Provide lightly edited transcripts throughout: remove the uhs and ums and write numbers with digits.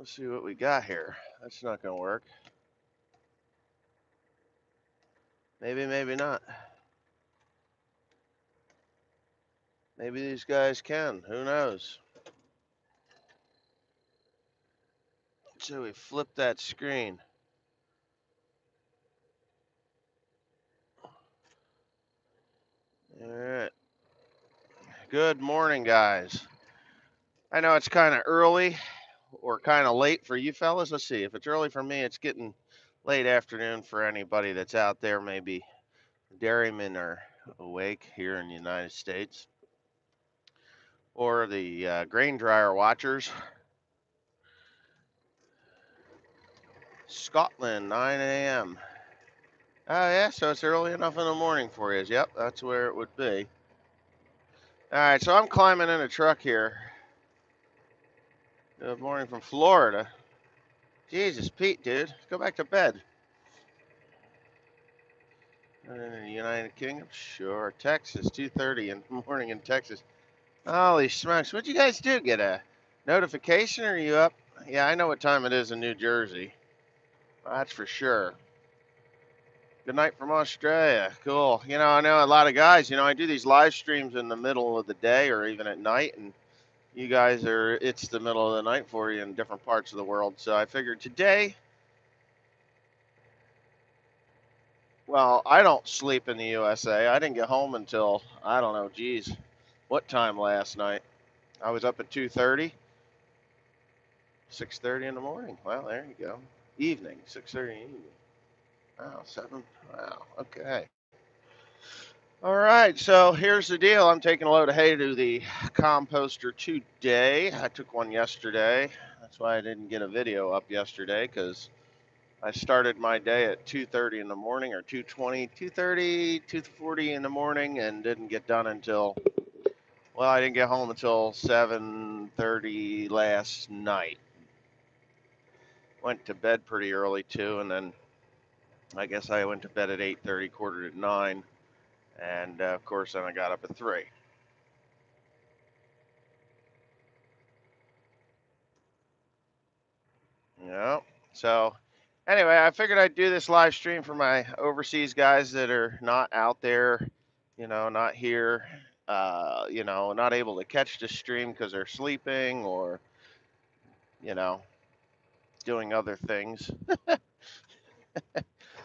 Let's see what we got here. That's not going to work. Maybe, maybe not. Maybe these guys can. Who knows? So we flip that screen. All right. Good morning, guys. I know it's kind of early or kind of late for you fellas. Let's see. If it's early for me, it's getting late afternoon for anybody that's out there. Maybe dairymen are awake here in the United States, or the grain dryer watchers. Scotland, 9 a.m. Oh, yeah, so it's early enough in the morning for you. Yep, that's where it would be. All right, so I'm climbing in a truck here. Good morning from Florida. Jesus, Pete, dude, go back to bed. United Kingdom, sure. Texas, 2:30 in the morning in Texas. Holy smokes, what'd you guys do? Get a notification, or are you up? Yeah, I know what time it is in New Jersey. That's for sure. Good night from Australia. Cool. I know a lot of guys. I do these live streams in the middle of the day or even at night, and you guys it's the middle of the night for you in different parts of the world. So I figured today, well, I don't sleep in the USA. I didn't get home until, I don't know, geez, what time last night? I was up at 2:30, 6:30 in the morning. Well, there you go. Evening, 6:30 evening. Wow, 7. Wow, okay. All right, so here's the deal. I'm taking a load of hay to the composter today. I took one yesterday. That's why I didn't get a video up yesterday, because I started my day at 2:30 in the morning, or 2:20, 2:30, 2:40 in the morning, and didn't get done until, well, I didn't get home until 7:30 last night. Went to bed pretty early too, and then I guess I went to bed at 8:30, quarter to 9, and of course then I got up at 3. Yeah. So anyway, I figured I'd do this live stream for my overseas guys that are not out there, not here, not able to catch the stream because they're sleeping or, you know, doing other things.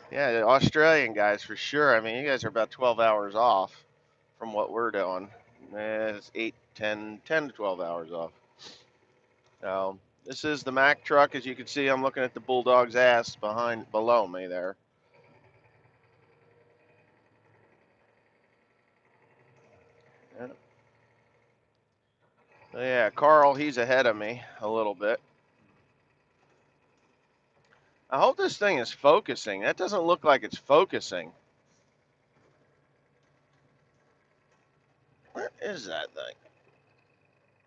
Yeah, the Australian guys for sure. I mean, you guys are about 12 hours off from what we're doing. It's 8, 10, 10 to 12 hours off. So this is the Mack truck. As you can see, I'm looking at the Bulldog's ass below me there. Yeah. So yeah, Carl, he's ahead of me a little bit. I hope this thing is focusing. That doesn't look like it's focusing. Where is that thing?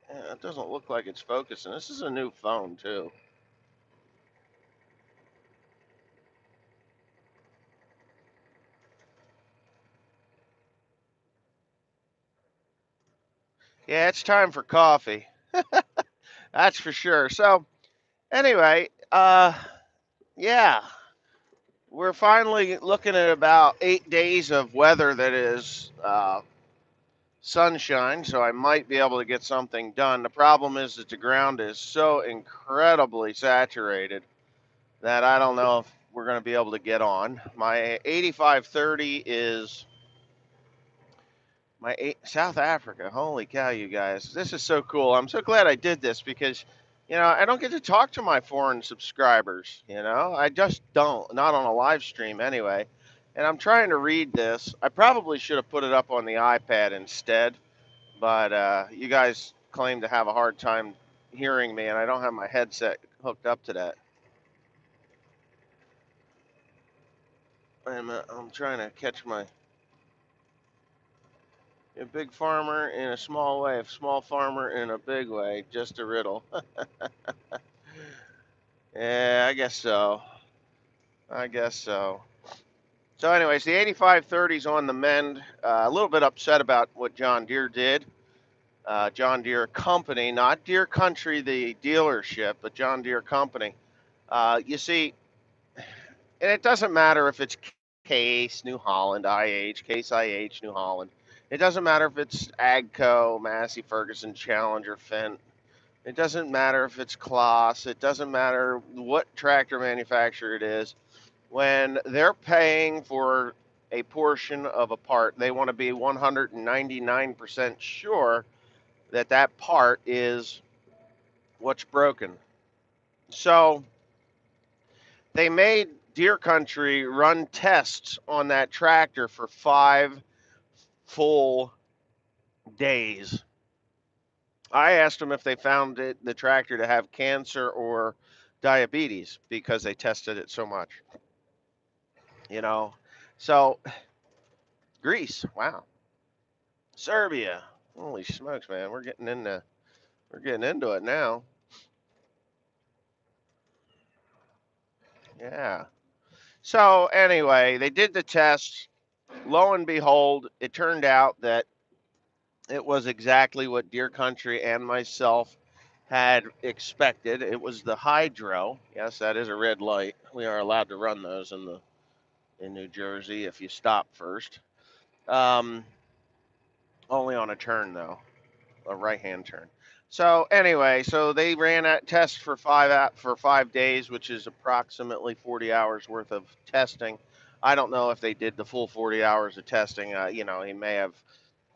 Yeah, it doesn't look like it's focusing. This is a new phone too. Yeah, it's time for coffee. That's for sure. So anyway, yeah, we're finally looking at about 8 days of weather that is sunshine, so I might be able to get something done. The problem is that the ground is so incredibly saturated that I don't know if we're going to be able to get on. My 8530 is South Africa. Holy cow, you guys. This is so cool. I'm so glad I did this because, I don't get to talk to my foreign subscribers, I just don't, not on a live stream anyway. And I'm trying to read this. I probably should have put it up on the iPad instead, but you guys claim to have a hard time hearing me, and I don't have my headset hooked up to that. Wait a minute, I'm trying to catch a big farmer in a small way, a small farmer in a big way, just a riddle. Yeah, I guess so. I guess so. So, anyways, the 8530's on the mend. A little bit upset about what John Deere did. John Deere Company, not Deere Country, the dealership, but John Deere Company. You see, and it doesn't matter if it's Case, New Holland, IH, Case IH, New Holland. It doesn't matter if it's Agco, Massey Ferguson, Challenger, Fendt. It doesn't matter if it's Kloss. It doesn't matter what tractor manufacturer it is. When they're paying for a portion of a part, they want to be 199% sure that that part is what's broken. So they made Deer Country run tests on that tractor for 5 full days. I asked them if they found the tractor to have cancer or diabetes because they tested it so much, you know. So Greece, wow, Serbia, holy smokes, man, we're getting into it now. Yeah. So anyway, they did the test. Lo and behold, it turned out that it was exactly what Deer Country and myself had expected. It was the hydro. Yes, that is a red light. We are allowed to run those in New Jersey if you stop first. Um, Only on a turn though, a right-hand turn. So anyway, so they ran that test for 5 days, which is approximately 40 hours worth of testing. I don't know if they did the full 40 hours of testing. He may have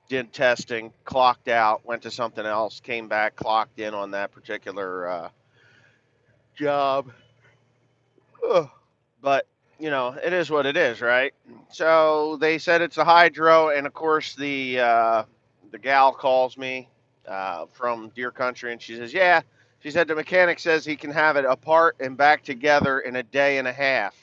did testing, clocked out, went to something else, came back, clocked in on that particular job. Ugh. But it is what it is, right? So they said it's a hydro, and of course the gal calls me from Deer Country, and she says, "Yeah." She said the mechanic says he can have it apart and back together in a day and a half,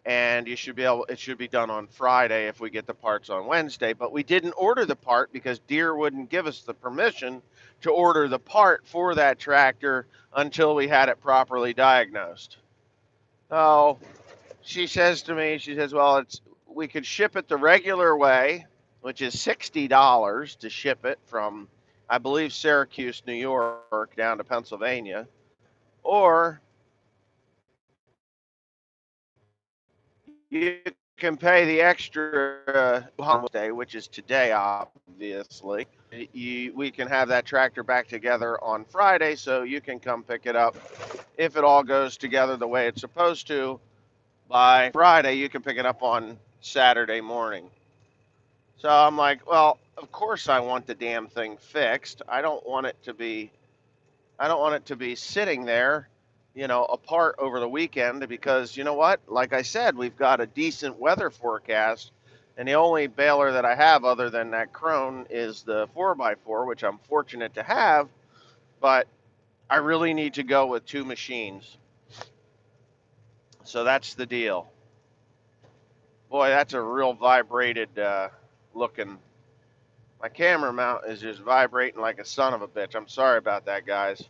and it should be done on Friday if we get the parts on Wednesday. But we didn't order the part because Deere wouldn't give us the permission to order the part for that tractor until we had it properly diagnosed. So she says to me, she says, "Well, we could ship it the regular way, which is $60 to ship it from, I believe, Syracuse, New York, down to Pennsylvania, or you can pay the extra day, which is today, obviously. We can have that tractor back together on Friday, so you can come pick it up. If it all goes together the way it's supposed to, by Friday, you can pick it up on Saturday morning." So I'm like, well, of course I want the damn thing fixed. I don't want it to be sitting there, apart over the weekend because you know what? Like I said, we've got a decent weather forecast, and the only baler that I have other than that Krone is the 4x4, which I'm fortunate to have, but I really need to go with two machines. So that's the deal. Boy, that's a real vibrated looking. My camera mount is just vibrating like a son of a bitch. I'm sorry about that, guys.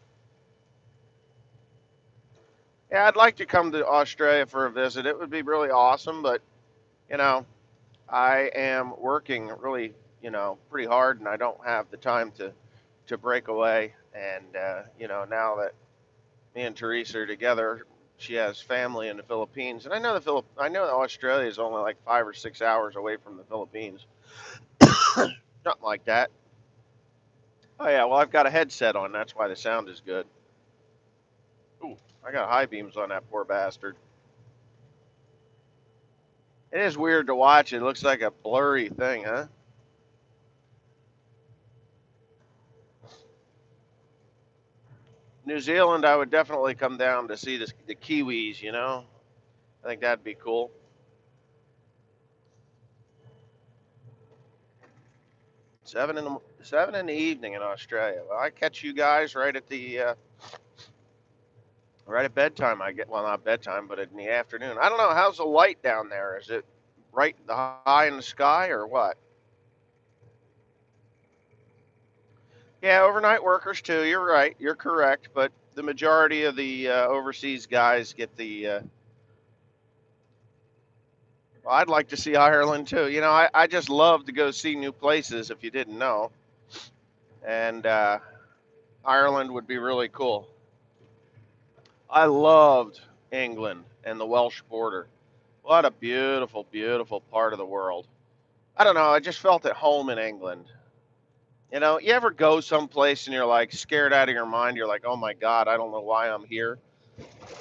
Yeah, I'd like to come to Australia for a visit. It would be really awesome, but you know, I am working really, pretty hard, and I don't have the time to break away. And now that me and Teresa are together, she has family in the Philippines, and I know that Australia is only like 5 or 6 hours away from the Philippines, something like that. Oh yeah, well I've got a headset on, that's why the sound is good. Ooh, I got high beams on that poor bastard. It is weird to watch. It looks like a blurry thing, huh? New Zealand, I would definitely come down to see the Kiwis. I think that'd be cool. 7 in the evening in Australia. Well, I catch you guys right at bedtime. I get well, not bedtime, but in the afternoon. I don't know. How's the light down there? Is it right high in the sky or what? Yeah, overnight workers too. You're right. You're correct. But the majority of the overseas guys get the. Well, I'd like to see Ireland too. I just love to go see new places. If you didn't know, and Ireland would be really cool. I loved England and the Welsh border. What a beautiful, beautiful part of the world. I don't know. I just felt at home in England. You ever go someplace and you're like scared out of your mind? You're like, oh my God, I don't know why I'm here.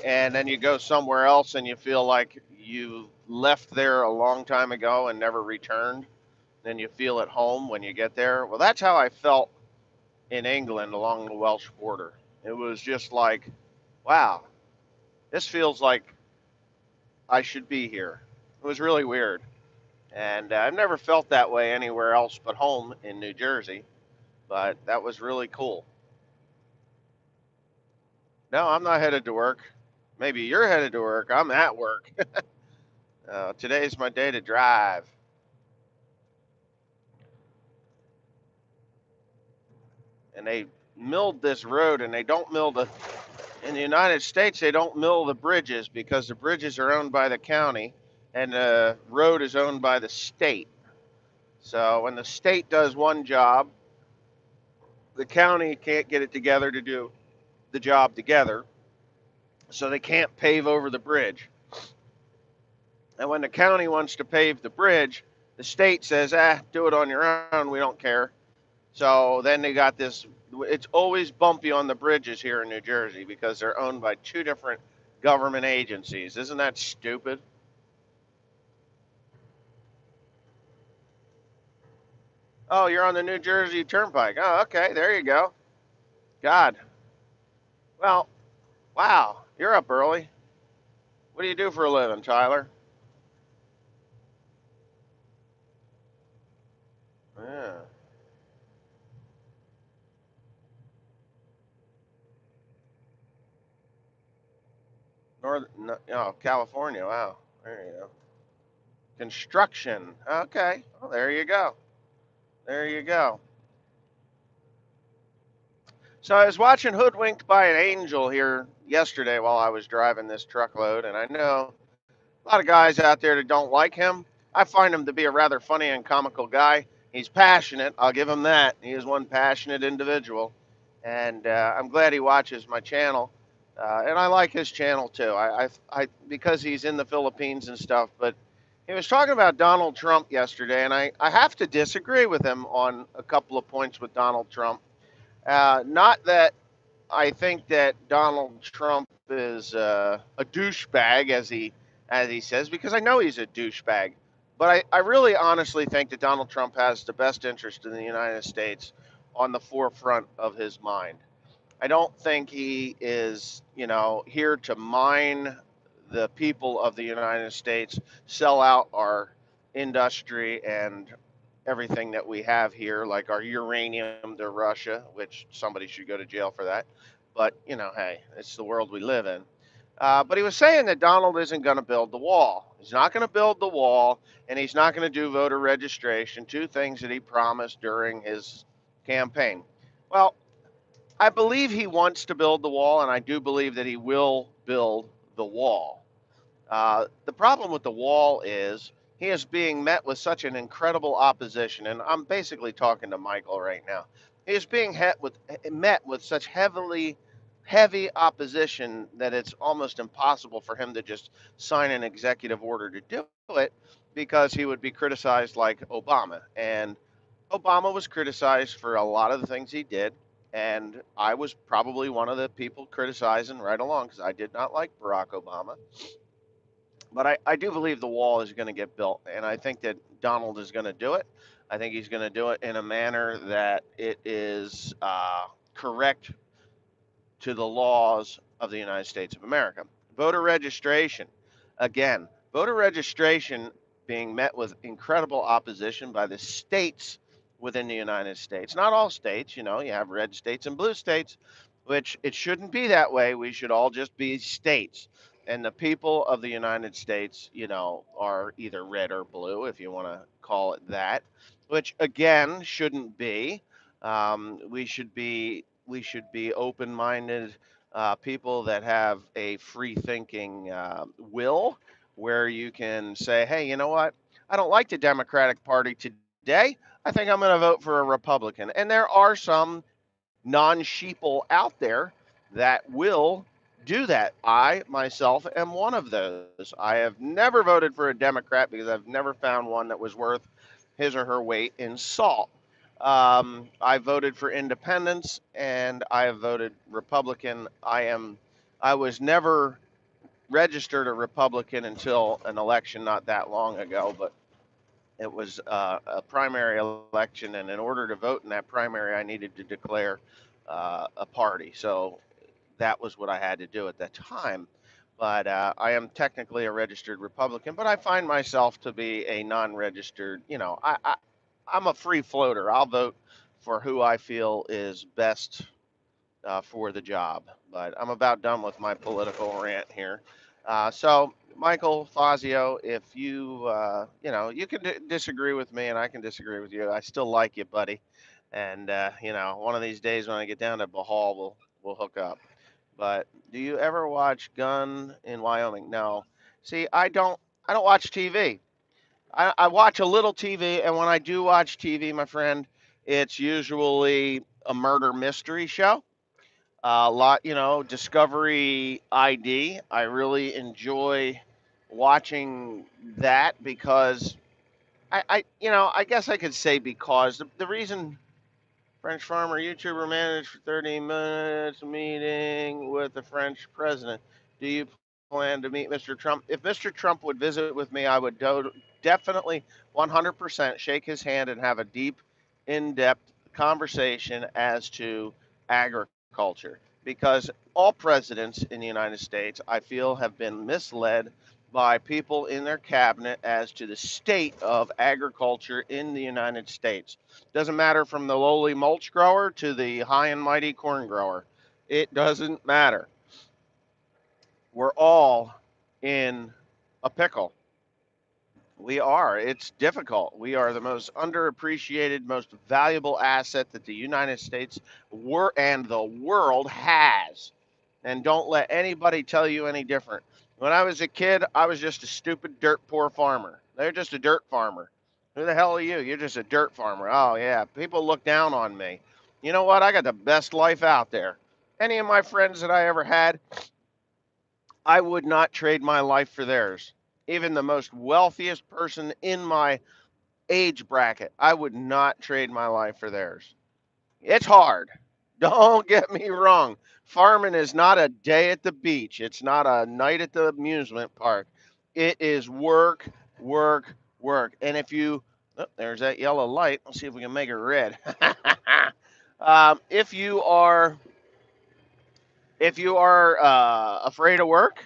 And then you go somewhere else and you feel like you left there a long time ago and never returned. Then you feel at home when you get there. Well, that's how I felt in England along the Welsh border. It was just like, wow, this feels like I should be here. It was really weird. And I've never felt that way anywhere else but home in New Jersey, but that was really cool. No, I'm not headed to work. Maybe you're headed to work. I'm at work. Today's my day to drive. And they milled this road, and they don't mill the. In the United States, they don't mill the bridges because the bridges are owned by the county, and the road is owned by the state. So when the state does one job, the county can't get it together to do the job together, so they can't pave over the bridge. And when the county wants to pave the bridge, the state says, do it on your own. We don't care. So then they got this. It's always bumpy on the bridges here in New Jersey because they're owned by two different government agencies. Isn't that stupid? Oh, you're on the New Jersey Turnpike. Oh, okay. There you go. God. Well, wow. You're up early. What do you do for a living, Tyler? Yeah. No, oh, California. Wow. There you go. Construction. Okay. Well, there you go. There you go. So I was watching Hoodwinked by an Angel here yesterday while I was driving this truckload, and I know a lot of guys out there that don't like him. I find him to be a rather funny and comical guy. He's passionate. I'll give him that. He is one passionate individual, and I'm glad he watches my channel. And I like his channel too. Because he's in the Philippines and stuff. But he was talking about Donald Trump yesterday, and I have to disagree with him on a couple of points with Donald Trump. Not that I think that Donald Trump is a douchebag, as he says, because I know he's a douchebag. But I really honestly think that Donald Trump has the best interest in the United States on the forefront of his mind. I don't think he is, here to mine the people of the United States, sell out our industry and everything that we have here, like our uranium to Russia, which somebody should go to jail for that. But, hey, it's the world we live in. But he was saying that Donald isn't going to build the wall. He's not going to build the wall, and he's not going to do voter registration, two things that he promised during his campaign. Well, I believe he wants to build the wall, and I do believe that he will build the wall. The problem with the wall is he is being met with such an incredible opposition, and I'm basically talking to Michael right now. He is being met with such heavy opposition that it's almost impossible for him to just sign an executive order to do it because he would be criticized like Obama. And Obama was criticized for a lot of the things he did, and I was probably one of the people criticizing right along because I did not like Barack Obama. But I do believe the wall is going to get built, and I think that Donald is going to do it. I think he's going to do it in a manner that it is correct to the laws of the United States of America. Voter registration, again, voter registration being met with incredible opposition by the states within the United States. Not all states, you have red states and blue states, which it shouldn't be that way. We should all just be states. And the people of the United States, are either red or blue, if you want to call it that, which again shouldn't be. We should be open-minded people that have a free-thinking will, where you can say, hey, you know what? I don't like the Democratic Party today, day, I think I'm going to vote for a Republican. And there are some non-sheeple out there that will do that. I myself am one of those. I have never voted for a Democrat because I've never found one that was worth his or her weight in salt. I voted for independents and I have voted Republican. I was never registered a Republican until an election not that long ago, but it was a primary election, and in order to vote in that primary, I needed to declare a party. So that was what I had to do at that time. But I am technically a registered Republican, but I find myself to be a non-registered. I'm a free floater. I'll vote for who I feel is best for the job. But I'm about done with my political rant here. So, Michael Fazio, if you can disagree with me and I can disagree with you. I still like you, buddy. And one of these days when I get down to Bahal, we'll hook up. But do you ever watch Gun in Wyoming? No. See, I don't watch TV. I watch a little TV, and when I do watch TV, my friend, it's usually a murder mystery show. A lot, Discovery ID. I really enjoy watching that because I guess I could say because the reason French farmer YouTuber managed for 30 minutes meeting with the French president. Do you plan to meet Mr. Trump? If Mr. Trump would visit with me, I would definitely 100% shake his hand and have a deep, in depth conversation as to agriculture. Because all presidents in the United States, I feel, have been misled by people in their cabinet as to the state of agriculture in the United States. Doesn't matter from the lowly mulch grower to the high and mighty corn grower. It doesn't matter. We're all in a pickle. We are. It's difficult. We are the most underappreciated, most valuable asset that the United States and the world has. And don't let anybody tell you any different. When I was a kid, I was just a stupid, dirt poor farmer. They're just a dirt farmer. Who the hell are you? You're just a dirt farmer. Oh, yeah. People look down on me. You know what? I got the best life out there. Any of my friends that I ever had, I would not trade my life for theirs. Even the most wealthiest person in my age bracket, I would not trade my life for theirs. It's hard. Don't get me wrong. Farming is not a day at the beach. It's not a night at the amusement park. It is work, work, work. And there's that yellow light. Let's see if we can make it red. If you are afraid of work,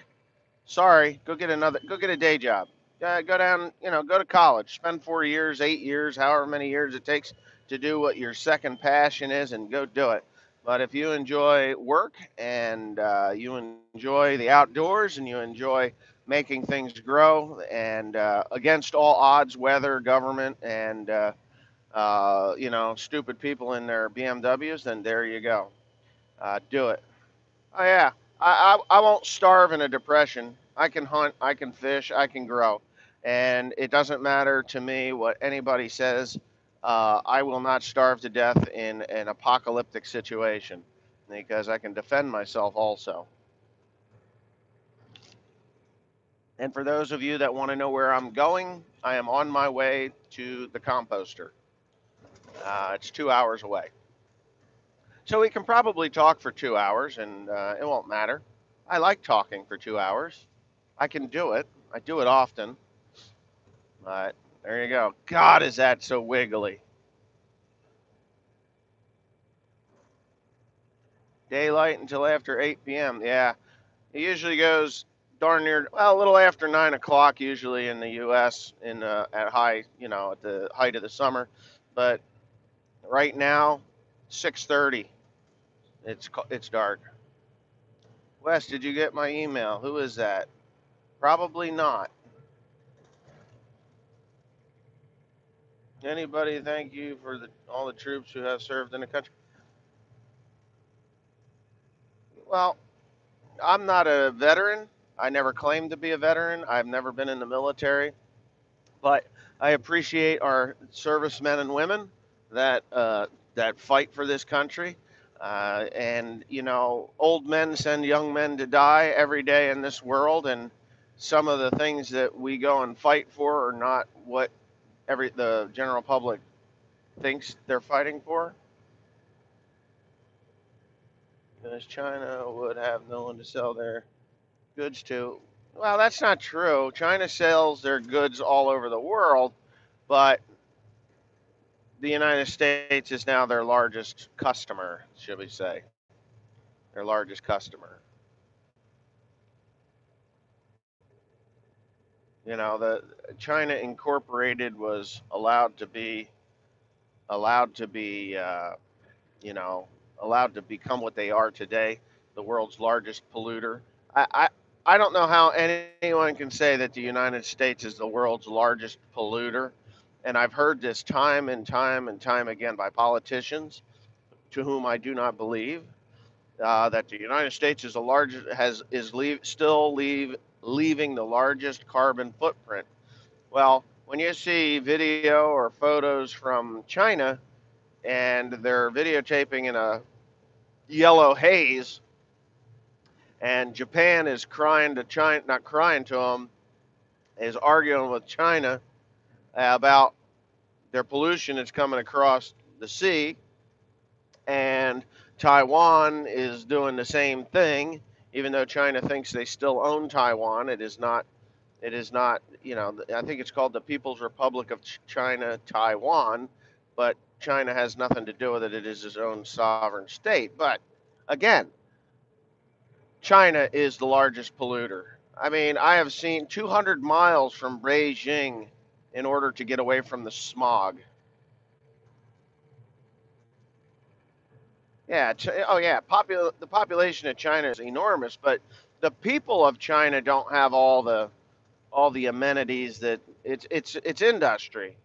sorry, go get a day job. Go down, go to college, spend 4 years, 8 years, however many years it takes to do what your second passion is, and go do it. But if you enjoy work and you enjoy the outdoors and you enjoy making things grow and against all odds, weather, government, and stupid people in their BMWs, then there you go. Do it. Oh yeah, I won't starve in a depression. I can hunt, I can fish, I can grow, and it doesn't matter to me what anybody says. I will not starve to death in an apocalyptic situation because I can defend myself also. And for those of you that want to know where I'm going, I am on my way to the composter. It's 2 hours away. So we can probably talk for 2 hours and it won't matter. I like talking for 2 hours. I can do it. I do it often. But there you go. God, is that so wiggly? Daylight until after 8 p.m. Yeah, it usually goes darn near, well, a little after 9 o'clock usually in the U.S. At the height of the summer. But right now, 6:30. It's dark. Wes, did you get my email? Who is that? Probably not. Anybody? Thank you for all the troops who have served in the country. Well, I'm not a veteran. I never claimed to be a veteran. I've never been in the military. But I appreciate our servicemen and women that fight for this country. And you know, old men send young men to die every day in this world, and some of the things that we go and fight for are not what the general public thinks they're fighting for. Because China would have no one to sell their goods to. Well, that's not true. China sells their goods all over the world, but the United States is now their largest customer, should we say? Their largest customer. You know, the China Incorporated was allowed to be, you know, allowed to become what they are today, the world's largest polluter. I, I, I don't know how anyone can say that the United States is the world's largest polluter. And I've heard this time and time and time again by politicians to whom I do not believe. That the United States is the largest has is leave still leaving the largest carbon footprint. Well, when you see video or photos from China and they're videotaping in a yellow haze, and Japan is crying to China, not crying to them, is arguing with China about their pollution that's coming across the sea, and Taiwan is doing the same thing, even though China thinks they still own Taiwan. It is not. It is not. You know, I think it's called the People's Republic of China, Taiwan, but China has nothing to do with it. It is its own sovereign state. But again, China is the largest polluter. I mean, I have seen 200 miles from Beijing in order to get away from the smog. Yeah. Oh, yeah. The population of China is enormous, but the people of China don't have all the amenities that it's industry.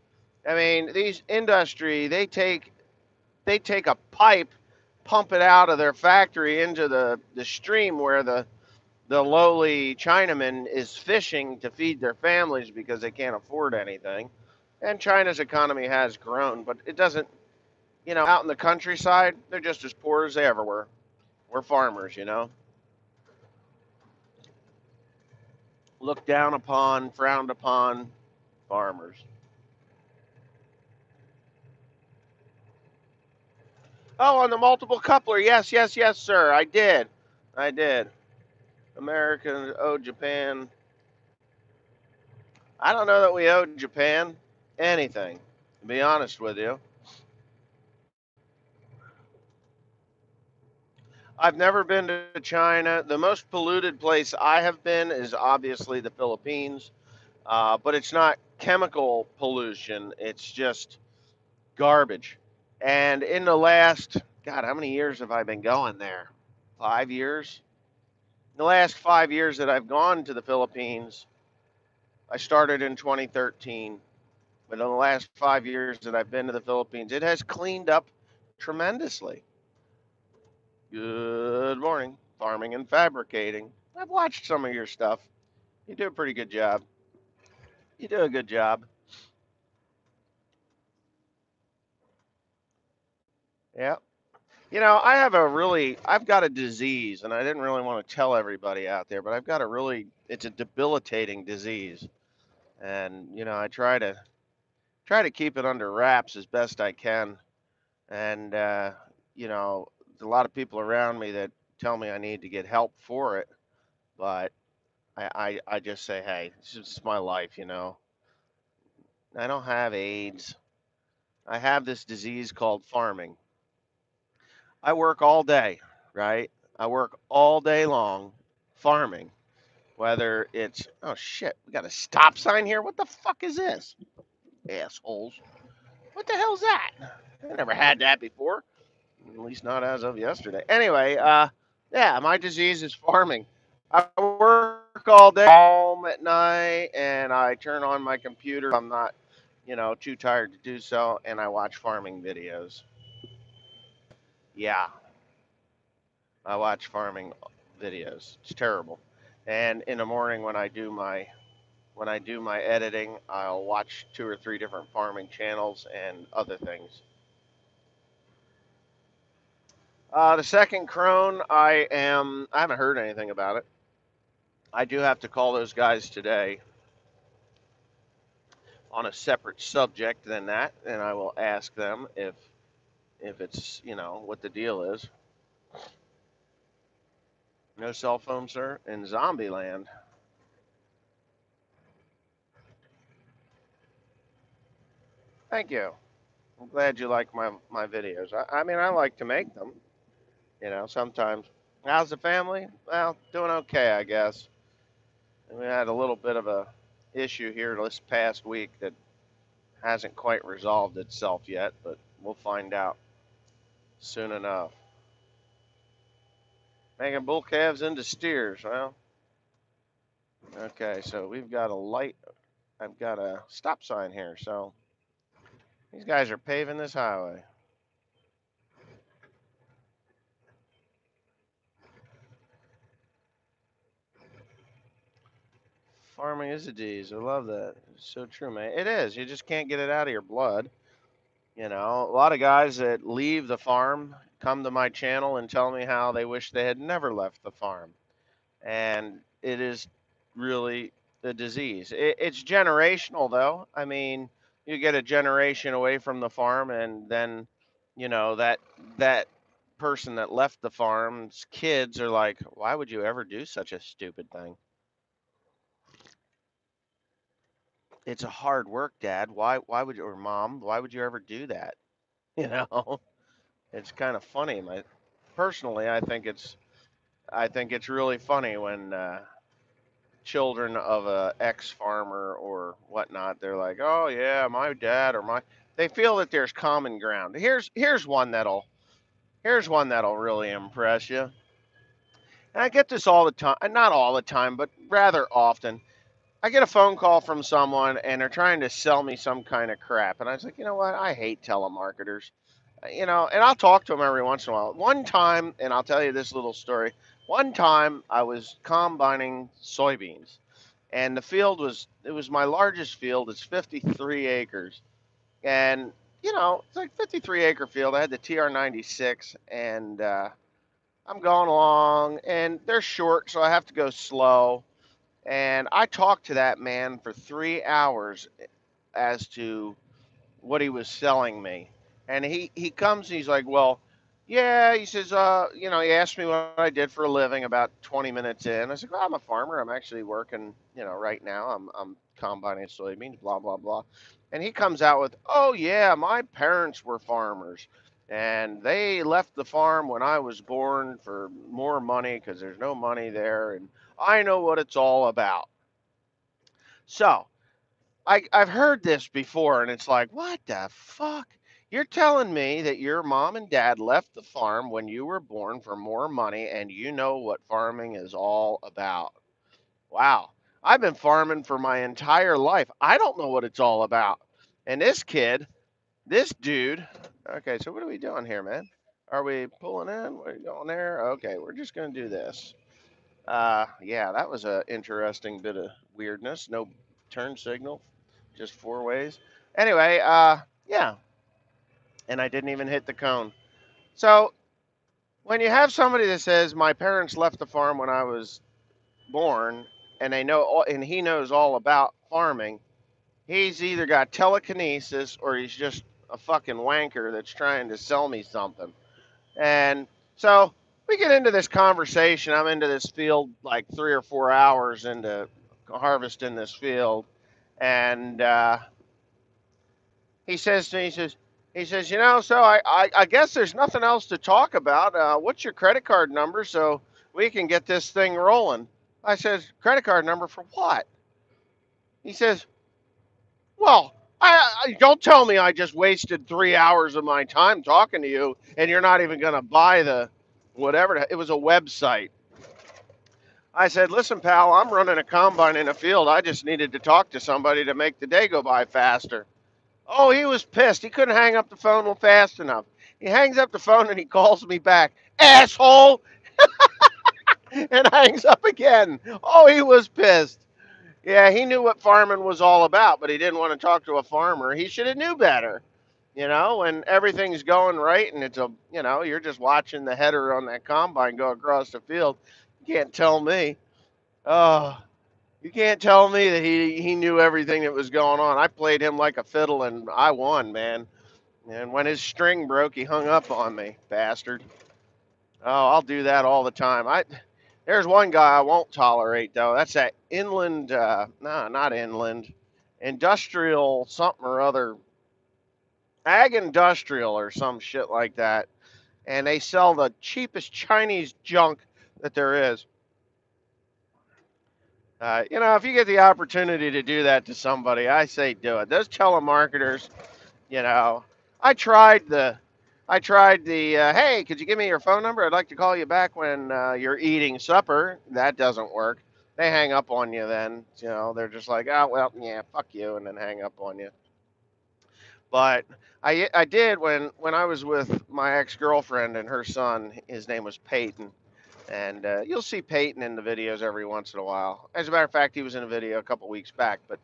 I mean, these industry they take a pipe, pump it out of their factory into the stream where the lowly Chinaman is fishing to feed their families because they can't afford anything. And China's economy has grown, but it doesn't, you know, out in the countryside, they're just as poor as they ever were. We're farmers, you know, looked down upon, frowned upon farmers. Oh, on the multiple coupler. Yes, yes, yes, sir. I did. I did. Americans owe Japan. I don't know that we owe Japan anything, to be honest with you. I've never been to China. The most polluted place I have been is obviously the Philippines, but it's not chemical pollution, it's just garbage. And in the last, God, how many years have I been going there? 5 years? The last 5 years that I've gone to the Philippines, I started in 2013, but in the last 5 years that I've been to the Philippines, it has cleaned up tremendously. Good morning, farming and fabricating. I've watched some of your stuff. You do a pretty good job. You do a good job. Yeah. You know, I've got a disease, and I didn't really want to tell everybody out there, but I've got it's a debilitating disease. And, you know, I try to keep it under wraps as best I can. And, you know, there's a lot of people around me that tell me I need to get help for it, but I just say, hey, this is my life, you know. I don't have AIDS. I have this disease called farming. I work all day, right? I work all day long farming, whether it's, oh shit, we got a stop sign here. What the fuck is this? Assholes. What the hell's that? I never had that before, at least not as of yesterday. Anyway, yeah, my disease is farming. I work all day, home at night, and I turn on my computer. I'm not, you know, too tired to do so, and I watch farming videos. Yeah, I watch farming videos. It's terrible. And in the morning when I do my editing, I'll watch 2 or 3 different farming channels and other things. The second crone, I haven't heard anything about it. I do have to call those guys today on a separate subject than that, and I will ask them if it's, what the deal is. No cell phone, sir, in zombie land. Thank you. I'm glad you like my videos. I mean, I like to make them, sometimes. How's the family? Well, doing okay, I guess. We had a little bit of a issue here this past week that hasn't quite resolved itself yet, but we'll find out soon enough. Making bull calves into steers. Well, okay, so we've got a light. I've got a stop sign here, so these guys are paving this highway. Farming is a disease. I love that. It's so true, man. It is. You just can't get it out of your blood. A lot of guys that leave the farm come to my channel and tell me how they wish they had never left the farm. And it is really the disease. It's generational, though. I mean, you get a generation away from the farm, and then, that person that left the farm's kids are like, "Why would you ever do such a stupid thing?" It's a hard work, Dad. Why would you, or Mom? Why would you ever do that? You know, it's kind of funny. Personally, I think it's really funny when children of a ex-farmer or whatnot, they're like, "Oh yeah, my dad or my," they feel that there's common ground. Here's one that'll really impress you. And I get this all the time, not all the time, but rather often. I get a phone call from someone and they're trying to sell me some kind of crap, and I was like, you know what? I hate telemarketers. And I'll talk to them every once in a while. One time, and I'll tell you this little story. One time, I was combining soybeans, and it was my largest field. It's 53 acres, and it's like 53-acre field. I had the TR96, and I'm going along, and they're short, so I have to go slow. And I talked to that man for 3 hours as to what he was selling me. And he comes and he's like, well, yeah, he says, he asked me what I did for a living about 20 minutes in. I said, well, I'm a farmer. I'm actually working, right now. I'm combining soybeans, blah, blah, blah. And he comes out with, oh, yeah, my parents were farmers. And they left the farm when I was born for more money because there's no money there. And I know what it's all about. So I've heard this before, and it's like, what the fuck? You're telling me that your mom and dad left the farm when you were born for more money, and you know what farming is all about. Wow. I've been farming for my entire life. I don't know what it's all about. And this dude, okay, so what are we doing here, man? Are we pulling in? We're going there? Okay, we're just going to do this. Yeah, that was a interesting bit of weirdness. No turn signal, just 4 ways. Anyway, yeah, and I didn't even hit the cone. So when you have somebody that says my parents left the farm when I was born, and and he knows all about farming, he's either got telekinesis or he's just a fucking wanker that's trying to sell me something. And so we get into this conversation. I'm into this field like 3 or 4 hours into harvesting this field, and he says to me, he says, so I guess there's nothing else to talk about. What's your credit card number so we can get this thing rolling? I says, credit card number for what? He says, well, I don't tell me I just wasted 3 hours of my time talking to you, and you're not even going to buy the whatever. It was a website. I said, listen, pal, I'm running a combine in a field. I just needed to talk to somebody to make the day go by faster. Oh, he was pissed. He couldn't hang up the phone fast enough. He hangs up the phone and he calls me back, asshole, and hangs up again. Oh, he was pissed. Yeah, he knew what farming was all about, but he didn't want to talk to a farmer. He should have knew better. When everything's going right and you're just watching the header on that combine go across the field. You can't tell me. Oh, you can't tell me that he knew everything that was going on. I played him like a fiddle and I won, man. And when his string broke, he hung up on me, bastard. Oh, I'll do that all the time. There's one guy I won't tolerate though. That's that inland, no, not inland, industrial something or other, ag industrial or some shit like that. And they sell the cheapest Chinese junk that there is. If you get the opportunity to do that to somebody, I say do it. Those telemarketers, you know, I tried the, hey, could you give me your phone number? I'd like to call you back when you're eating supper. That doesn't work. They hang up on you then. They're just like, oh, well, yeah, fuck you, and then hang up on you. But I did when I was with my ex girlfriend and her son. His name was Peyton, and you'll see Peyton in the videos every once in a while. As a matter of fact, he was in a video a couple weeks back. But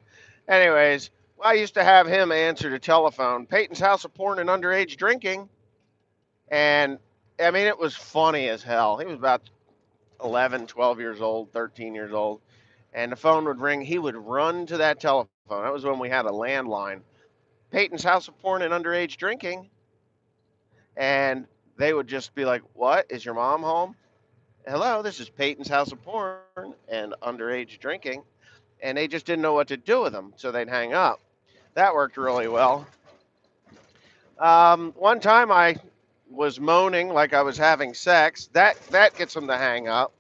anyways, I used to have him answer the telephone. Peyton's house of porn and underage drinking, and I mean it was funny as hell. He was about 11, 12 years old, 13 years old, and the phone would ring. He would run to that telephone. That was when we had a landline. Peyton's house of porn and underage drinking, and they would just be like, "What? Is your mom home? Hello, this is Peyton's house of porn and underage drinking." And they just didn't know what to do with them, so they'd hang up. That worked really well. One time I was moaning like I was having sex. That gets them to hang up,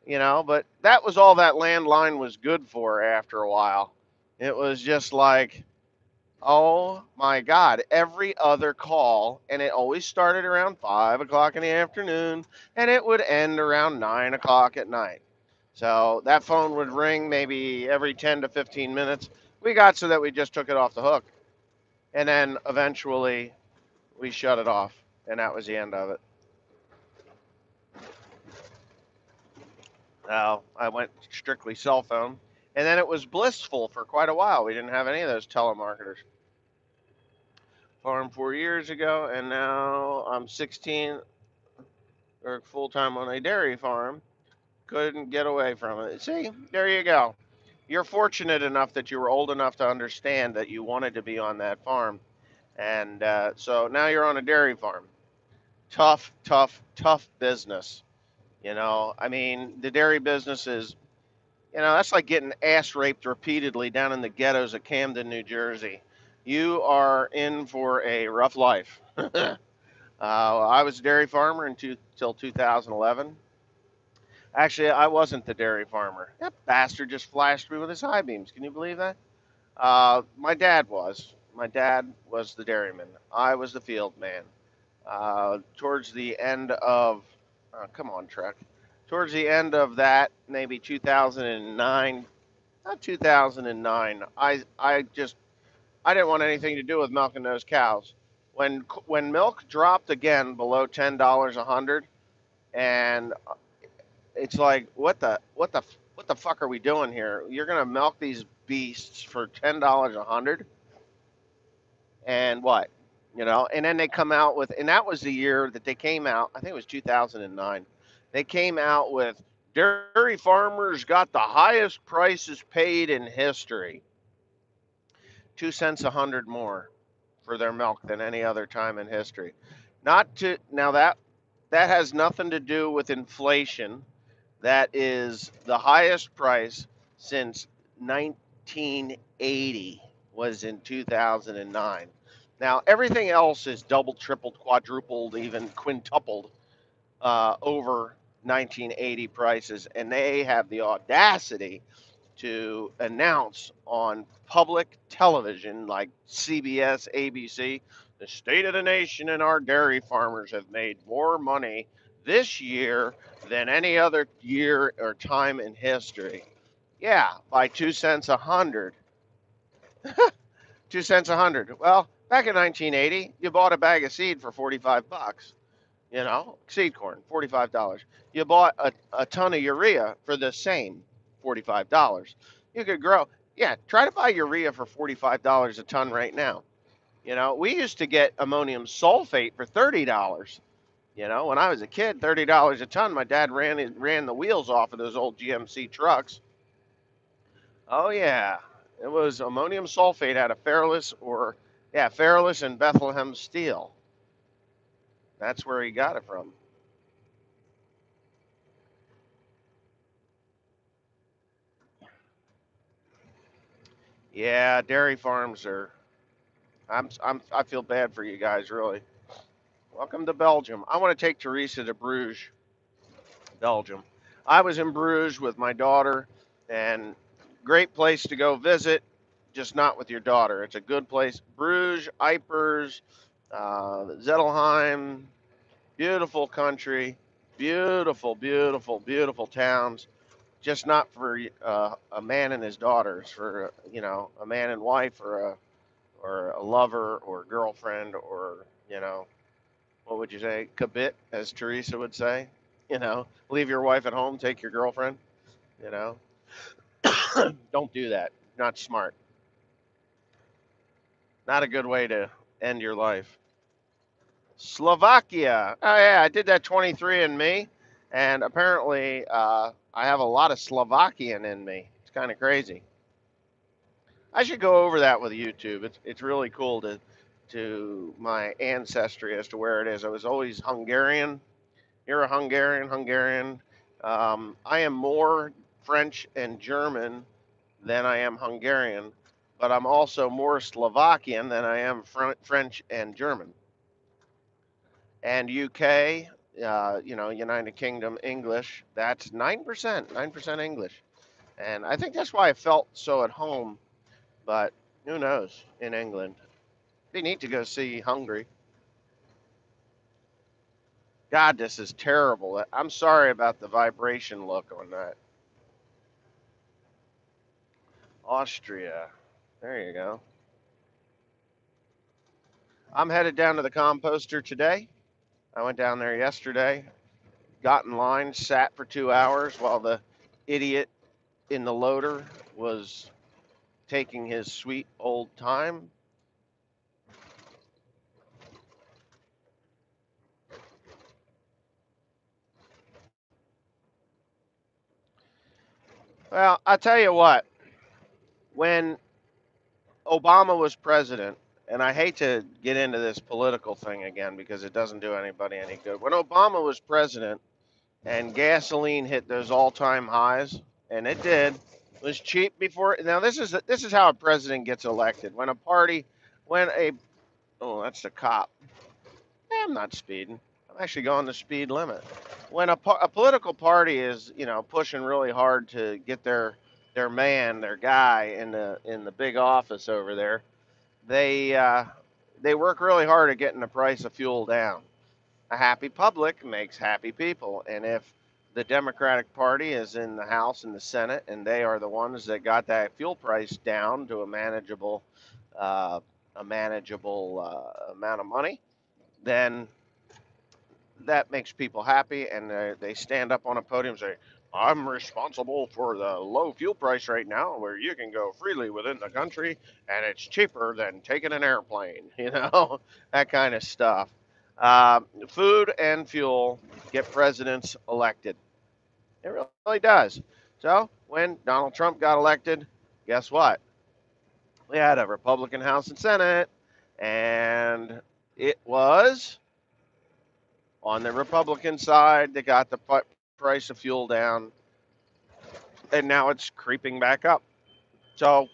But that was all that landline was good for after a while. It was just like, oh my God, every other call, and it always started around 5 o'clock in the afternoon, and it would end around 9 o'clock at night. So that phone would ring maybe every 10 to 15 minutes. We got so that we just took it off the hook. And then eventually we shut it off, and that was the end of it. Now I went strictly cell phone, and then it was blissful for quite a while. We didn't have any of those telemarketers. Farmed 4 years ago, and now I'm 16, or full time on a dairy farm. Couldn't get away from it. See, there you go. You're fortunate enough that you were old enough to understand that you wanted to be on that farm. And so now you're on a dairy farm. Tough, tough, tough business. I mean, the dairy business is, that's like getting ass raped repeatedly down in the ghettos of Camden, New Jersey. You are in for a rough life. I was a dairy farmer until 2011. Actually, I wasn't the dairy farmer. That bastard just flashed me with his high beams. Can you believe that? My dad was. My dad was the dairyman. I was the field man. Towards the end of, come on, truck. Towards the end of that, maybe 2009, not 2009. I didn't want anything to do with milking those cows. When milk dropped again below $10 a hundred, and it's like, what the fuck are we doing here? You're gonna milk these beasts for $10 a hundred, and what? And then they come out with, and that was the year that they came out. I think it was 2009. They came out with dairy farmers got the highest prices paid in history. 2 cents a hundred more for their milk than any other time in history. Not to now that has nothing to do with inflation. That is the highest price since 1980 was in 2009. Now everything else is doubled, tripled, quadrupled, even quintupled over 1980 prices, and they have the audacity to announce on public television like CBS, ABC, the state of the nation and our dairy farmers have made more money this year than any other year or time in history. Yeah, by 2 cents a hundred. 2 cents a hundred. Well, back in 1980, you bought a bag of seed for 45 bucks. Seed corn, $45. You bought a ton of urea for the same $45. You could grow. Yeah, try to buy urea for $45 a ton right now. You know, we used to get ammonium sulfate for $30. You know, when I was a kid, $30 a ton. My dad ran the wheels off of those old GMC trucks. Oh yeah, it was ammonium sulfate out of Fairless or yeah, Fairless and Bethlehem Steel. That's where he got it from. Yeah, dairy farms are. I feel bad for you guys, really. Welcome to Belgium. I want to take Teresa to Bruges, Belgium. I was in Bruges with my daughter, and great place to go visit, just not with your daughter. It's a good place. Bruges, Ypres, Zettelheim, beautiful country, beautiful, beautiful, beautiful towns. Just not for a man and his daughters, for a man and wife, or a lover or girlfriend, or what would you say, kabit, as Teresa would say. Leave your wife at home, take your girlfriend. You know, don't do that. Not smart. Not a good way to end your life. Slovakia. Oh yeah, I did that 23 and Me, and apparently I have a lot of Slovakian in me. It's kind of crazy. I should go over that with YouTube. It's really cool to my ancestry as to where it is. I was always Hungarian. You're a Hungarian. I am more French and German than I am Hungarian, but I'm also more Slovakian than I am French and German. And UK, United Kingdom English, that's 9%, 9% English. And I think that's why I felt so at home, but who knows in England. Be neat to go see Hungary. God, this is terrible. I'm sorry about the vibration look on that. Austria. There you go. I'm headed down to the composter today. I went down there yesterday, got in line, sat for 2 hours while the idiot in the loader was taking his sweet old time. Well, I tell you what, when Obama was president, and I hate to get into this political thing again because it doesn't do anybody any good. When Obama was president and gasoline hit those all-time highs, and it did, was cheap before. Now this is how a president gets elected. When a oh, that's the cop. I'm not speeding. I'm actually going the speed limit. When a political party is, pushing really hard to get their man, their guy in the big office over there, they uh, they work really hard at getting the price of fuel down. A happy public makes happy people, and if the Democratic Party is in the House and the Senate, and they are the ones that got that fuel price down to uh, a manageable amount of money, then that makes people happy, and they stand up on a podium and say, I'm responsible for the low fuel price right now, where you can go freely within the country, and it's cheaper than taking an airplane, that kind of stuff. Food and fuel get presidents elected. It really does. So when Donald Trump got elected, guess what? We had a Republican House and Senate, and it was on the Republican side, they got the price of fuel down, and now it's creeping back up. So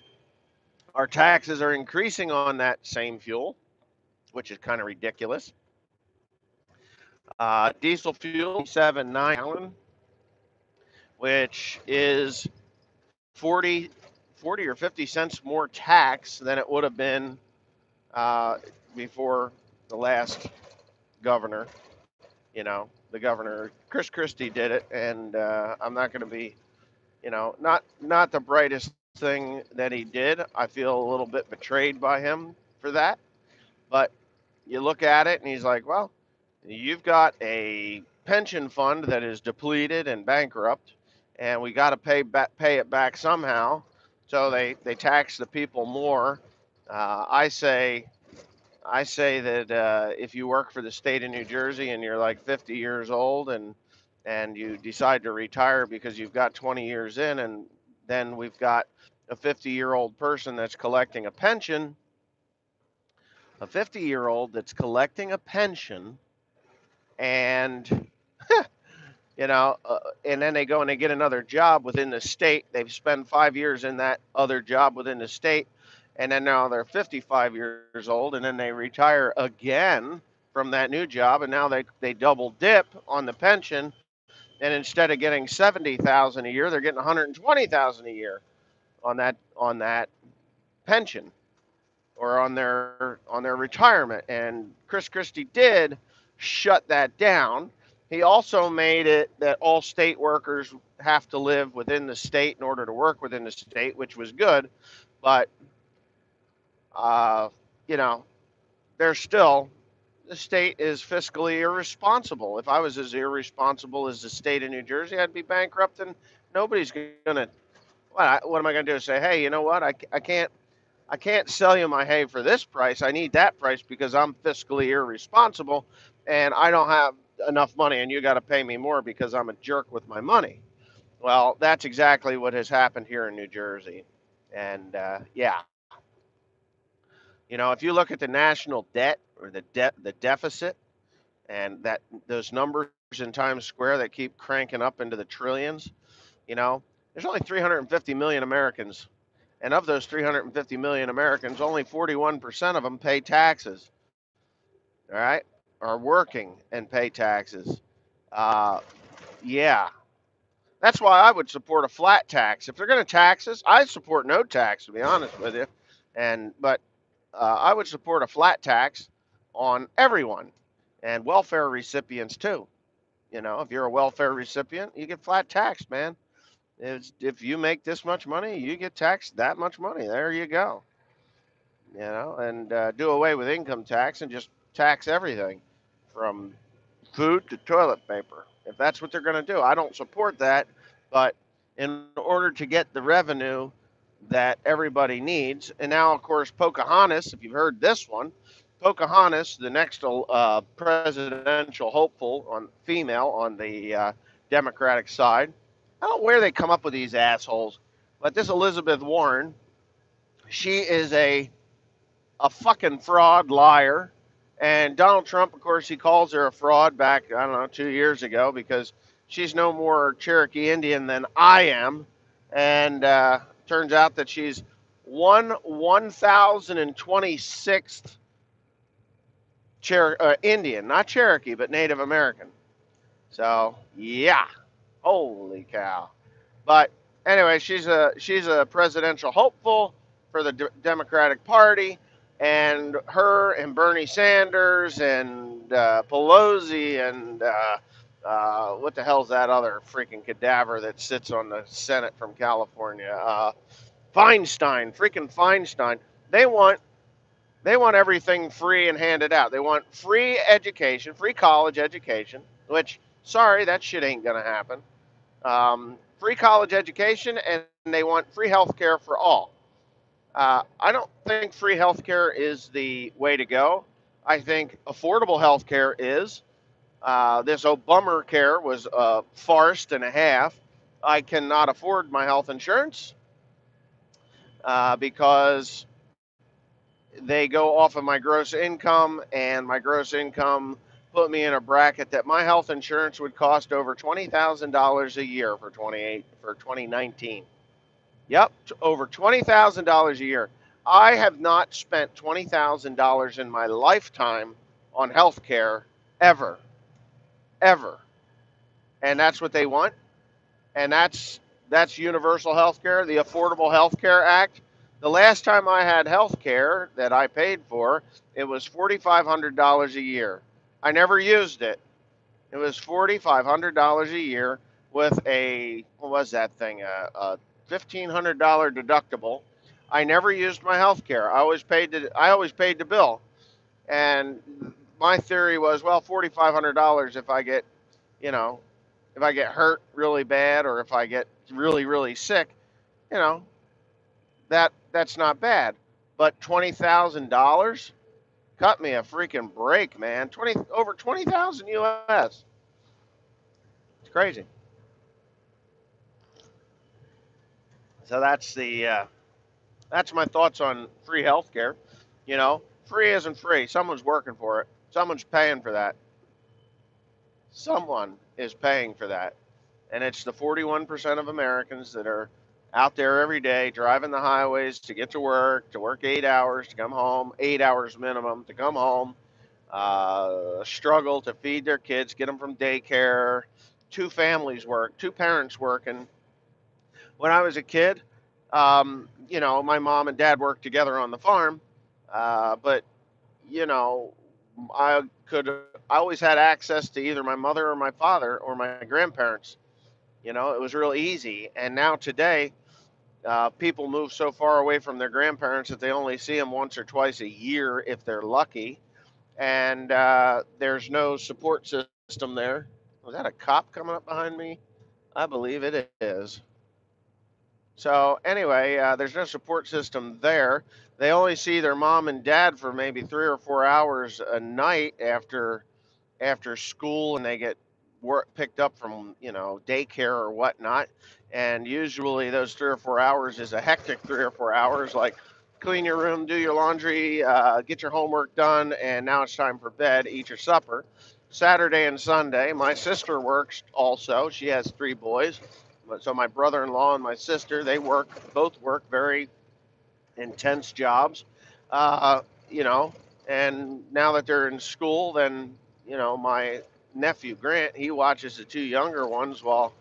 our taxes are increasing on that same fuel, which is kind of ridiculous. Diesel fuel, 7.9 gallon, which is 40, 40 or 50 cents more tax than it would have been uh, before the last governor. The governor, Chris Christie, did it, and I'm not going to be not the brightest thing that he did. I feel a little bit betrayed by him for that. But you look at it and he's like, well, you've got a pension fund that is depleted and bankrupt, and we got to pay it back somehow. So they tax the people more. I say that if you work for the state of New Jersey and you're like 50 years old and you decide to retire because you've got 20 years in, and then we've got a 50-year-old person that's collecting a pension, a 50-year-old that's collecting a pension, and and then they go and they get another job within the state. They've spent 5 years in that other job within the state, and then now they're 55 years old, and then they retire again from that new job, and now they double dip on the pension, and instead of getting 70,000 a year, they're getting 120,000 a year on that pension, or on their retirement. And Chris Christie did shut that down. He also made it that all state workers have to live within the state in order to work within the state, which was good. But uh, you know, there's still the state is fiscally irresponsible. If I was as irresponsible as the state of New Jersey, I'd be bankrupt, and nobody's gonna. What am I gonna do? Say, hey, you know what? I can't sell you my hay for this price. I need that price because I'm fiscally irresponsible and I don't have enough money, and you got to pay me more because I'm a jerk with my money. Well, that's exactly what has happened here in New Jersey. And yeah, if you look at the national debt, or the deficit, and those numbers in Times Square that keep cranking up into the trillions, there's only 350 million Americans. And of those 350 million Americans, only 41% of them pay taxes. All right, are working and pay taxes. Uh, yeah, that's why I would support a flat tax. If they're going to tax us, I support no tax, to be honest with you. But I would support a flat tax on everyone, and welfare recipients too. If you're a welfare recipient, you get flat taxed, man. If you make this much money, you get taxed that much money. There you go. And do away with income tax and just tax everything from food to toilet paper. If that's what they're going to do, I don't support that. But in order to get the revenue that everybody needs, and now, of course, Pocahontas, if you've heard this one, Pocahontas, the next presidential hopeful female on the Democratic side. I don't know where they come up with these assholes, but this Elizabeth Warren, she is a fucking fraud, liar. And Donald Trump, of course, he calls her a fraud back, I don't know, 2 years ago, because she's no more Cherokee Indian than I am. And turns out that she's 1026th Indian, not Cherokee, but Native American. So, yeah. Holy cow. But anyway, she's a presidential hopeful for the Democratic Party, and her and Bernie Sanders and Pelosi and what the hell's that other freaking cadaver that sits on the Senate from California? Feinstein, freaking Feinstein. They want everything free and handed out. They want free education, free college education, which, sorry, that shit ain't gonna happen. Free college education, and they want free health care for all. I don't think free health care is the way to go. I think affordable health care is. This Obamacare was a farce and a half. I cannot afford my health insurance because they go off of my gross income, and my gross income put me in a bracket that my health insurance would cost over $20,000 a year for 2019. Yep, over $20,000 a year. I have not spent $20,000 in my lifetime on health care ever, ever. And that's what they want. And that's universal health care, the Affordable Health Care Act. The last time I had health care that I paid for, it was $4,500 a year. I never used it. It was $4,500 a year with what was that thing? A $1,500 deductible. I never used my health care. I always paid the bill. And my theory was, well, $4,500 if I get, you know, if I get hurt really bad, or if I get really, really sick, you know, that's not bad. But $20,000, cut me a freaking break, man. Over 20,000 US. It's crazy. So that's my thoughts on free healthcare. You know, free isn't free. Someone's working for it. Someone's paying for that. Someone is paying for that. And it's the 41% of Americans that are out there every day driving the highways to get to work 8 hours, to come home, 8 hours minimum to come home, struggle to feed their kids, get them from daycare. Two families work, two parents working. When I was a kid, my mom and dad worked together on the farm, but you know, I I always had access to either my mother or my father or my grandparents. It was real easy. And now today, people move so far away from their grandparents that they only see them once or twice a year if they're lucky. And there's no support system there. Was that a cop coming up behind me? I believe it is. So anyway, there's no support system there. They only see their mom and dad for maybe 3 or 4 hours a night after school, and they get work picked up from daycare or whatnot. And usually those 3 or 4 hours is a hectic 3 or 4 hours, like clean your room, do your laundry, get your homework done, and now it's time for bed, eat your supper. Saturday and Sunday, my sister works also. She has three boys. So my brother-in-law and my sister, both work very intense jobs. Uh, you know, and now that they're in school, then my nephew Grant, he watches the two younger ones while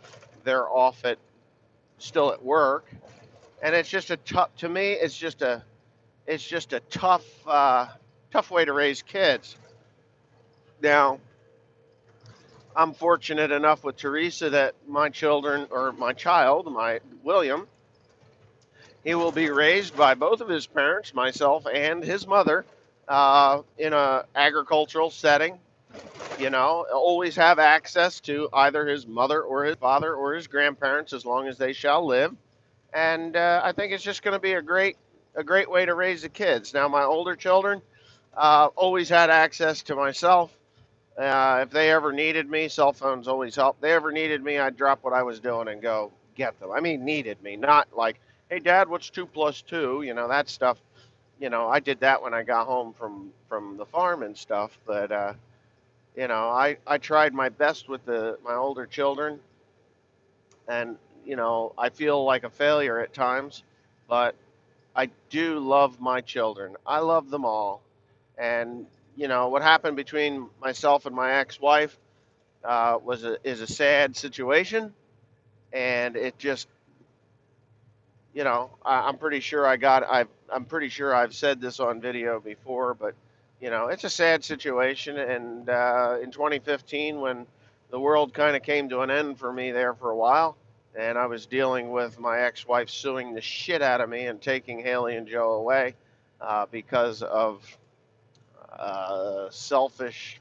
they're off at still at work. And it's just a tough to me. It's just a tough way to raise kids. Now, I'm fortunate enough with Teresa that my child, my William, he will be raised by both of his parents, myself and his mother, in a agricultural setting. Always have access to either his mother or his father or his grandparents as long as they shall live. And I think it's just going to be a great way to raise the kids. Now, my older children always had access to myself. If they ever needed me, cell phones always helped. They ever needed me, I'd drop what I was doing and go get them. I mean, needed me, not like, hey, Dad, what's 2 plus 2? That stuff. I did that when I got home from the farm and stuff. But I tried my best with my older children, and I feel like a failure at times, but I do love my children. I love them all. And what happened between myself and my ex-wife is a sad situation, and it just I'm pretty sure I'm pretty sure I've said this on video before, but it's a sad situation. And in 2015, when the world kind of came to an end for me there for a while, and I was dealing with my ex-wife suing the shit out of me and taking Haley and Joe away because of selfish.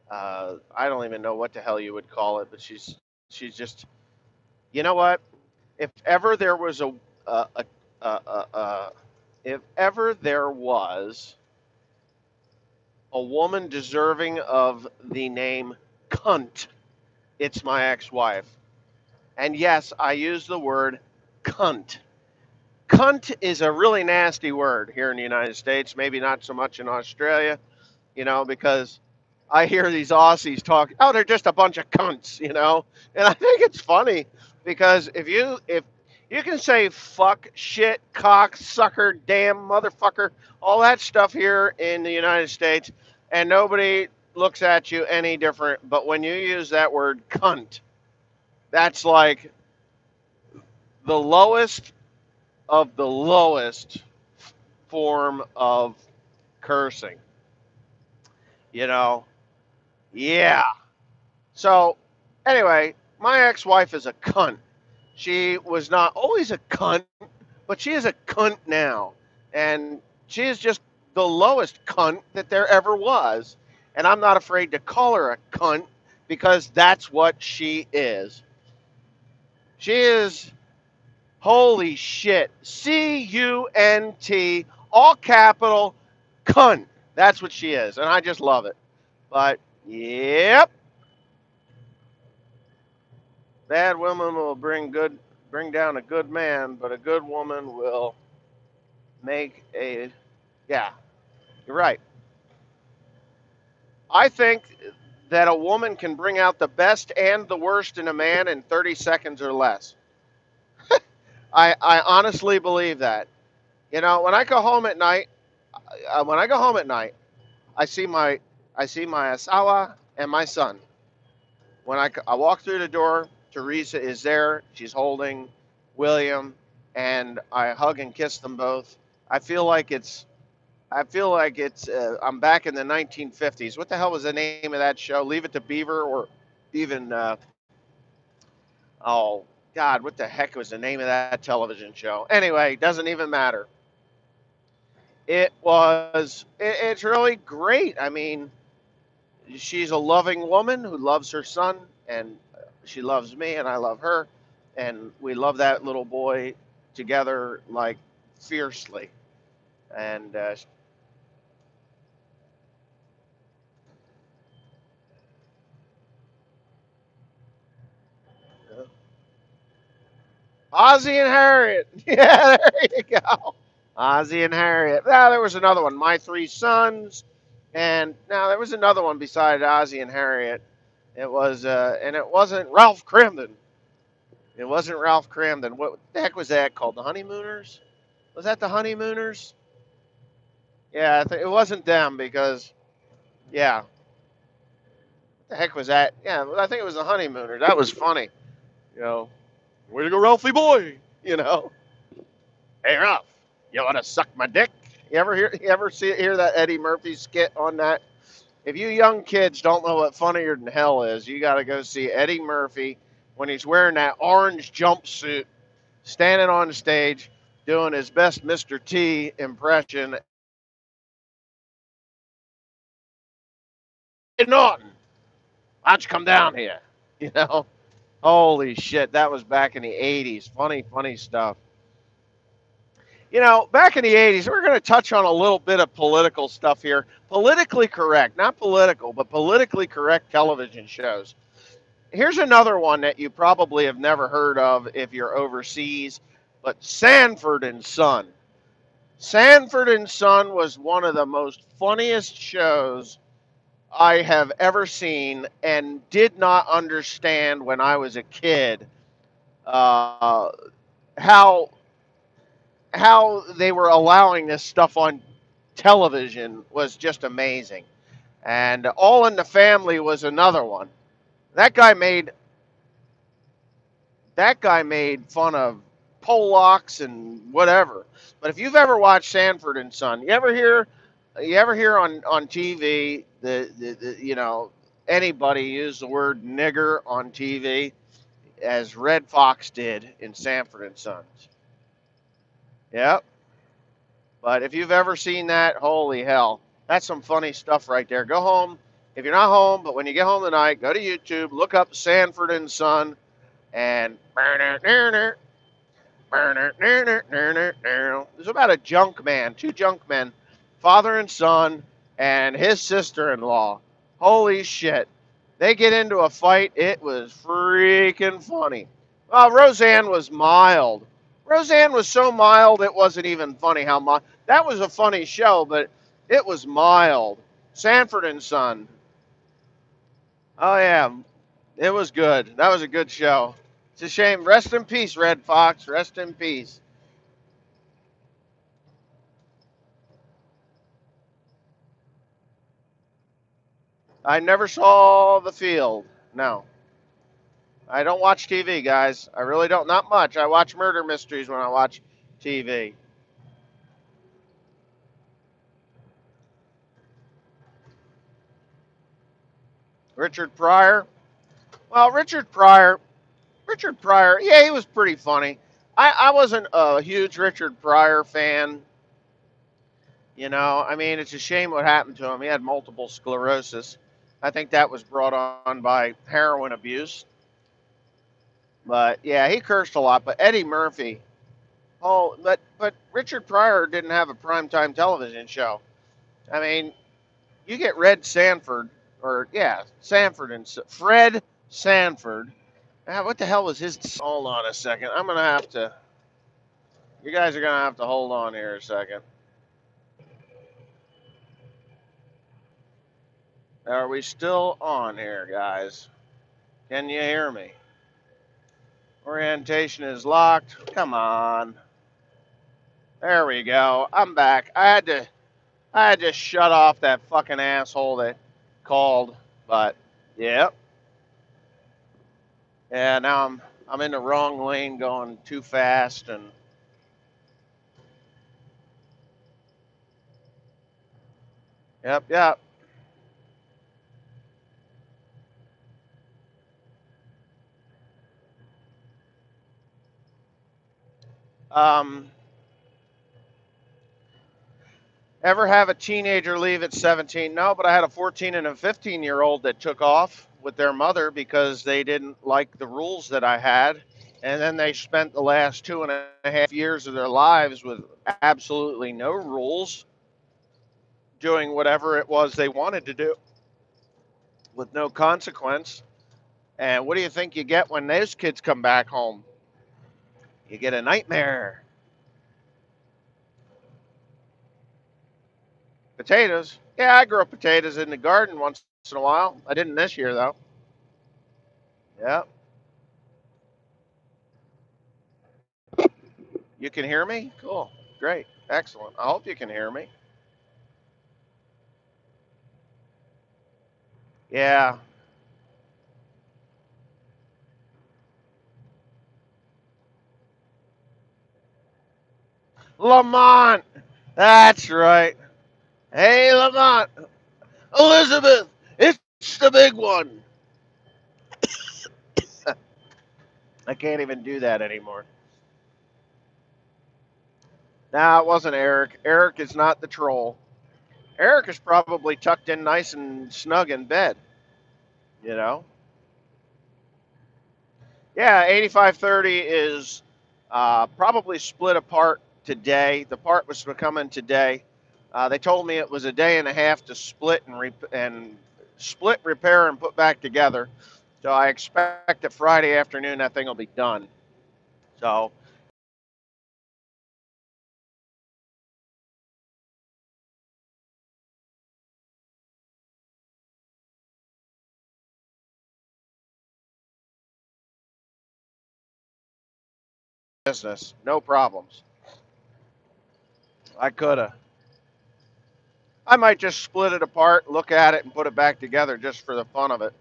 I don't even know what the hell you would call it, but she's just, you know what? If ever there was a if ever there was a woman deserving of the name cunt, it's my ex-wife. And yes, I use the word cunt. Cunt is a really nasty word here in the United States, maybe not so much in Australia, because I hear these Aussies talk, oh, they're just a bunch of cunts. And I think it's funny because if you can say fuck, shit, cock, sucker, damn, motherfucker, all that stuff here in the United States, and nobody looks at you any different. But when you use that word cunt, that's like the lowest of the lowest form of cursing. You know? Yeah. So, anyway, my ex wife is a cunt. She was not always a cunt, but she is a cunt now. And she is just the lowest cunt that there ever was. And I'm not afraid to call her a cunt because that's what she is. She is Holy shit. CUNT, all capital, cunt. That's what she is. And I just love it. But, yep. Bad woman will bring down a good man, but a good woman will make a, yeah, you're right. I think that a woman can bring out the best and the worst in a man in 30 seconds or less. I honestly believe that. You know, when I go home at night, I see my Asawa and my son. When I walk through the door, Teresa is there. She's holding William, and I hug and kiss them both. I feel like it's I'm back in the 1950s. What the hell was the name of that show? Leave It to Beaver, or even oh God, what the heck was the name of that television show? Anyway, doesn't even matter. It's really great. I mean, she's a loving woman who loves her son, and she loves me, and I love her, and we love that little boy together like fiercely. And Ozzy and Harriet. Yeah, there you go. Ozzy and Harriet. Now there was another one, My Three Sons, and now there was another one beside Ozzy and Harriet. It was, and it wasn't Ralph Cramden. It wasn't Ralph Cramden. What the heck was that called? The Honeymooners? Was that the Honeymooners? Yeah, it wasn't them because, yeah, what the heck was that? Yeah, I think it was the Honeymooners. That was funny. You know, way to go, Ralphie boy. You know, hey Ralph, you want to suck my dick? You ever hear that Eddie Murphy skit on that? If you young kids don't know what funnier than hell is, you got to go see Eddie Murphy when he's wearing that orange jumpsuit, standing on stage, doing his best Mr. T impression. Hey Norton, why don't you come down here? You know, holy shit, that was back in the 80s. Funny, funny stuff. You know, back in the 80s, we're going to touch on a little bit of political stuff here. Politically correct, not political, but politically correct television shows. Here's another one that you probably have never heard of if you're overseas, but Sanford and Son. Sanford and Son was one of the most funniest shows I have ever seen and did not understand when I was a kid uh, how they were allowing this stuff on television was just amazing. And All in the Family was another one. That guy made that guy made fun of Polacks and whatever. But if you've ever watched Sanford and Son, you ever hear on TV anybody use the word nigger on TV as Red Fox did in Sanford and Sons. Yep. But if you've ever seen that, holy hell, that's some funny stuff right there. Go home. If you're not home, but when you get home tonight, go to YouTube, look up Sanford and Son, and it's about a junk man, two junk men, father and son, and his sister-in-law. Holy shit. They get into a fight. It was freaking funny. Well, Roseanne was mild. Roseanne was so mild it wasn't even funny how mild. That was a funny show, but it was mild. Sanford and Son. Oh yeah, it was good. That was a good show. It's a shame. Rest in peace, Red Fox. Rest in peace. I never saw The Field. No. I don't watch TV, guys. I really don't. Not much. I watch murder mysteries when I watch TV. Richard Pryor. Well, Richard Pryor, yeah, he was pretty funny. I wasn't a huge Richard Pryor fan. You know, I mean, it's a shame what happened to him. He had multiple sclerosis. I think that was brought on by heroin abuse. But yeah, he cursed a lot. But Eddie Murphy, Oh, but Richard Pryor didn't have a primetime television show. I mean, you get Red Sanford, or yeah, Sanford and Fred Sanford. Ah, what the hell was his? Hold on a second. I'm gonna have to. You guys are gonna have to hold on here a second. Are we still on here, guys? Can you hear me? Orientation is locked. Come on. There we go. I'm back. I had to shut off that fucking asshole that called, but yep. Yeah, now I'm in the wrong lane going too fast and yep. Um Ever have a teenager leave at 17? No, but I had a 14 and a 15-year-old that took off with their mother because they didn't like the rules that I had. And then they spent the last 2.5 years of their lives with absolutely no rules, doing whatever it was they wanted to do with no consequence. And what do you think you get when those kids come back home? You get a nightmare. Potatoes. Yeah, I grew up potatoes in the garden once in a while. I didn't this year, though. Yeah. You can hear me? Cool. Great. Excellent. I hope you can hear me. Yeah. Lamont. That's right. Hey, Lamont. Elizabeth. It's the big one. I can't even do that anymore. Nah, it wasn't Eric. Eric is not the troll. Eric is probably tucked in nice and snug in bed, you know? Yeah, 8530 is probably split apart today. The part was coming today. They told me it was a day and a half to split and split, repair, and put back together. So I expect that Friday afternoon that thing will be done. So business, no problems. I coulda. I might just split it apart, look at it, and put it back together just for the fun of it.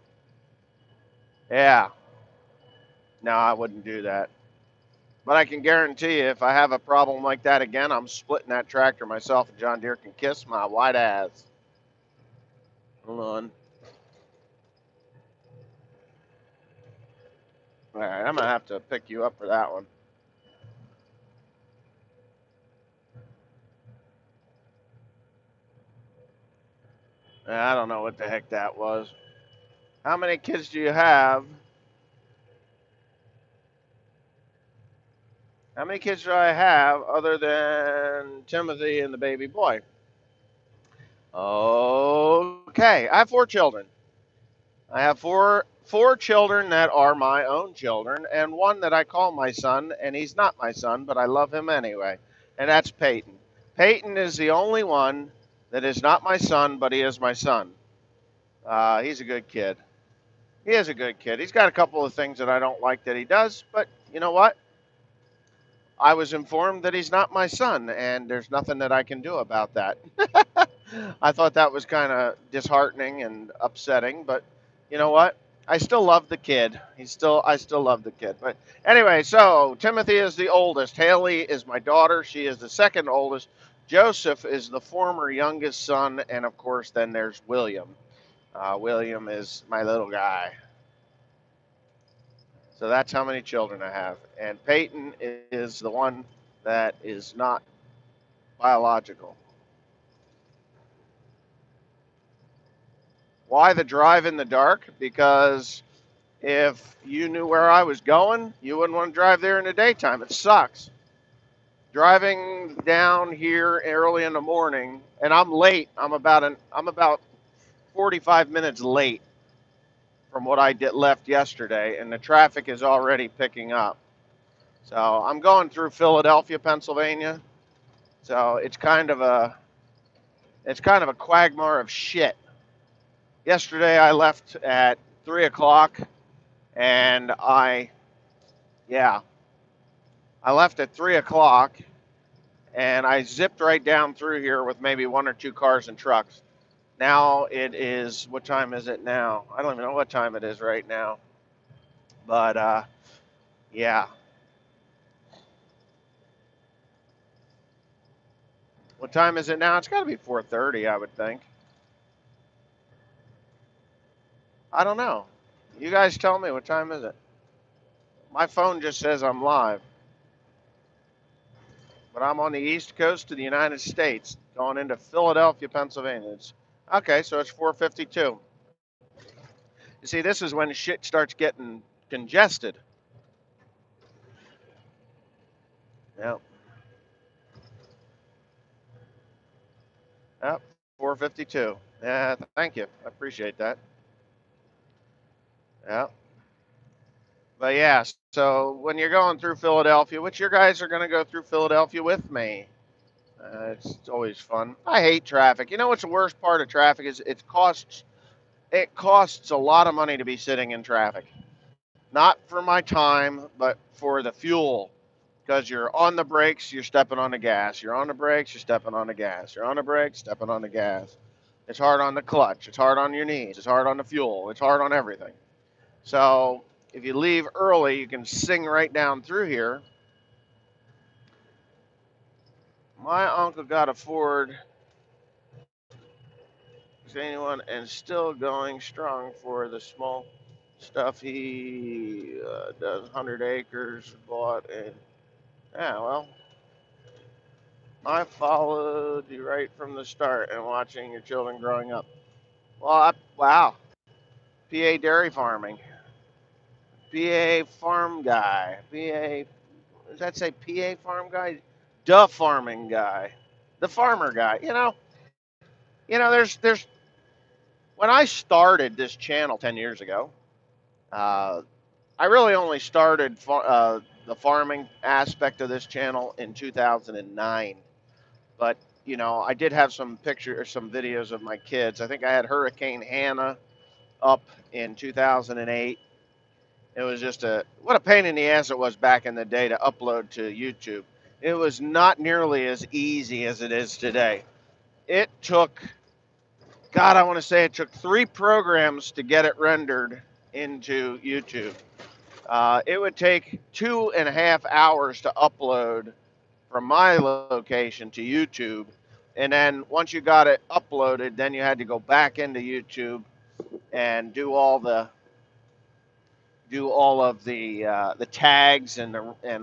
Yeah. No, I wouldn't do that. But I can guarantee you, if I have a problem like that again, I'm splitting that tractor myself, and John Deere can kiss my white ass. Hold on. All right, I'm gonna have to pick you up for that one. I don't know what the heck that was. How many kids do you have? How many kids do I have other than Timothy and the baby boy? Okay, I have 4 children. I have four children that are my own children, and one that I call my son, and he's not my son, but I love him anyway, and that's Peyton. Peyton is the only one that is not my son, but he is my son. He's a good kid. He is a good kid. He's got a couple of things that I don't like that he does, but you know what? I was informed that he's not my son, and there's nothing that I can do about that. I thought that was kind of disheartening and upsetting, but you know what? I still love the kid. I still love the kid. But anyway, so Timothy is the oldest. Haley is my daughter. She is the second oldest. Joseph is the former youngest son, and of course, then there's William. William is my little guy. So that's how many children I have. And Peyton is the one that is not biological. Why the drive in the dark? Because if you knew where I was going, you wouldn't want to drive there in the daytime. It sucks. Driving down here early in the morning, and I'm late. I'm about 45 minutes late from what I did left yesterday, and the traffic is already picking up. So I'm going through Philadelphia, Pennsylvania. So it's kind of a quagmire of shit. Yesterday I left at 3 o'clock, and yeah, I left at 3 o'clock, and I zipped right down through here with maybe one or two cars and trucks. Now it is, what time is it now? I don't even know what time it is right now. But yeah, what time is it now? It's got to be 4:30, I would think. I don't know. You guys tell me, what time is it? My phone just says I'm live, but I'm on the east coast of the United States, going into Philadelphia, Pennsylvania. Okay, so it's 4:52. You see, this is when shit starts getting congested. Yep. Yep. 4:52. Yeah, thank you. I appreciate that. Yeah. But yeah, so when you're going through Philadelphia, which your guys are going to go through Philadelphia with me, it's always fun. I hate traffic. You know what's the worst part of traffic is it costs a lot of money to be sitting in traffic. Not for my time, but for the fuel. Because you're on the brakes, you're stepping on the gas. You're on the brakes, you're stepping on the gas. You're on the brakes, stepping on the gas. It's hard on the clutch. It's hard on your knees. It's hard on the fuel. It's hard on everything. So if you leave early, you can sing right down through here. My uncle got a Ford anyone and still going strong for the small stuff he does. 100 acres bought, and yeah, well, I followed you right from the start and watching your children growing up. Well, wow, PA dairy farming, PA farm guy, PA. Does that say PA farm guy? Duh farming guy, the farmer guy. There's when I started this channel 10 years ago. Uh, I really only started the farming aspect of this channel in 2009, but I did have some pictures, some videos of my kids. I think I had Hurricane Hannah up in 2008. It was just what a pain in the ass it was back in the day to upload to YouTube. It was not nearly as easy as it is today. It took, God, I want to say it took 3 programs to get it rendered into YouTube. It would take 2.5 hours to upload from my location to YouTube. And then once you got it uploaded, then you had to go back into YouTube and do all of the tags and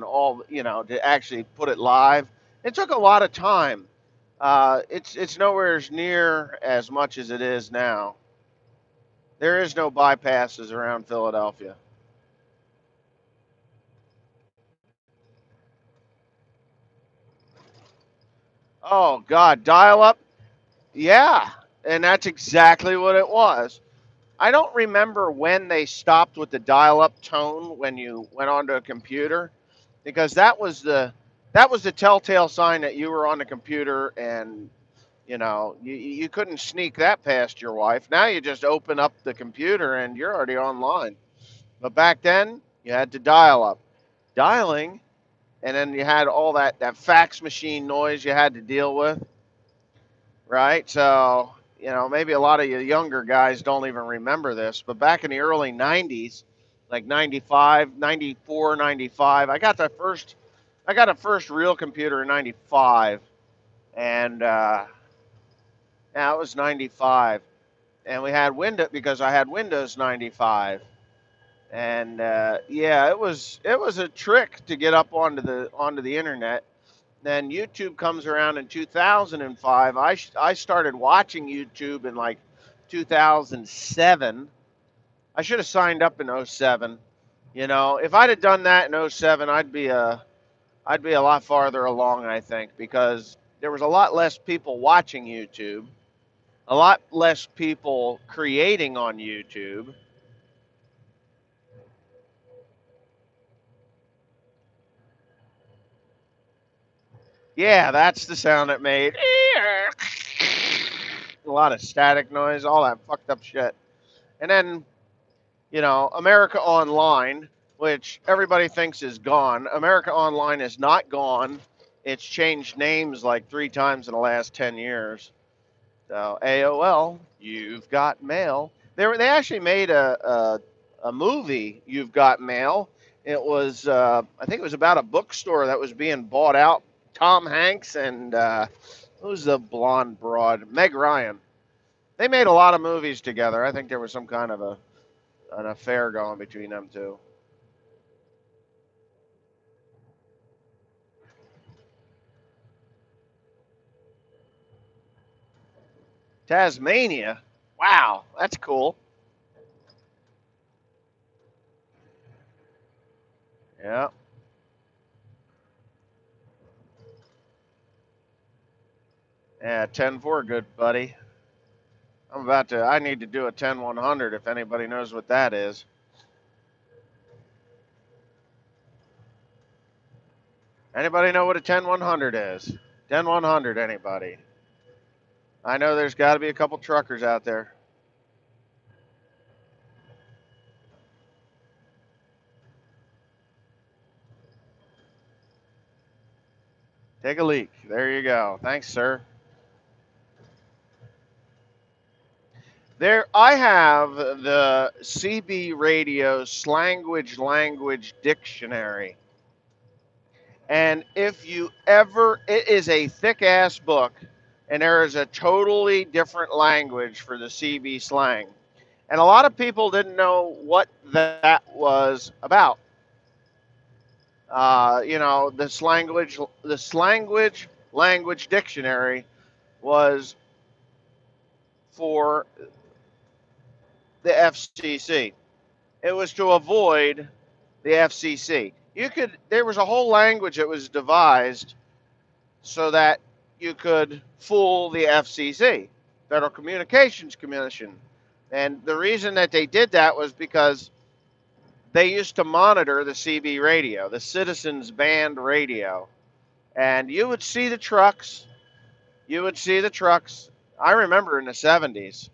all, to actually put it live. It took a lot of time. It's nowhere near as much as it is now. There is no bypasses around Philadelphia. Oh God, dial up. Yeah, and that's exactly what it was. I don't remember when they stopped with the dial-up tone when you went onto a computer, because that was the telltale sign that you were on the computer, and you couldn't sneak that past your wife. Now you just open up the computer and you're already online. But back then you had to dial up, dialing, and then you had all that fax machine noise you had to deal with. Right? So, maybe a lot of you younger guys don't even remember this, but back in the early 90s, like 95, 94, 95, I got a first real computer in 95, and yeah, it was 95. And we had Windows, because I had Windows 95. And yeah, it was a trick to get up onto the internet. Then YouTube comes around in 2005. I started watching YouTube in like 2007. I should have signed up in '07. If I'd have done that in '07, I'd be a lot farther along, I think, because there was a lot less people watching YouTube, a lot less people creating on YouTube. Yeah, that's the sound it made. A lot of static noise, all that fucked up shit. And then, America Online, which everybody thinks is gone. America Online is not gone. It's changed names like 3 times in the last 10 years. So AOL, You've Got Mail. They actually made a movie, You've Got Mail. It was I think it was about a bookstore that was being bought out. Tom Hanks and who's the blonde broad? Meg Ryan. They made a lot of movies together. I think there was some kind of an affair going between them two. Tasmania. Wow, that's cool. Yeah. Yeah, 10-4, good buddy. I need to do a 10-100 if anybody knows what that is. Anybody know what a 10-100 is? 10-100, anybody? I know there's got to be a couple truckers out there. Take a leak. There you go. Thanks, sir. There, I have the CB Radio Slanguage Dictionary. And if you ever, it is a thick ass book, and there is a totally different language for the CB slang. And a lot of people didn't know what that was about. The language dictionary was for the FCC. It was to avoid the FCC. There was a whole language that was devised so that you could fool the FCC, Federal Communications Commission. And the reason that they did that was because they used to monitor the CB radio, the Citizens Band radio. And you would see the trucks. You would see the trucks. I remember in the 70s,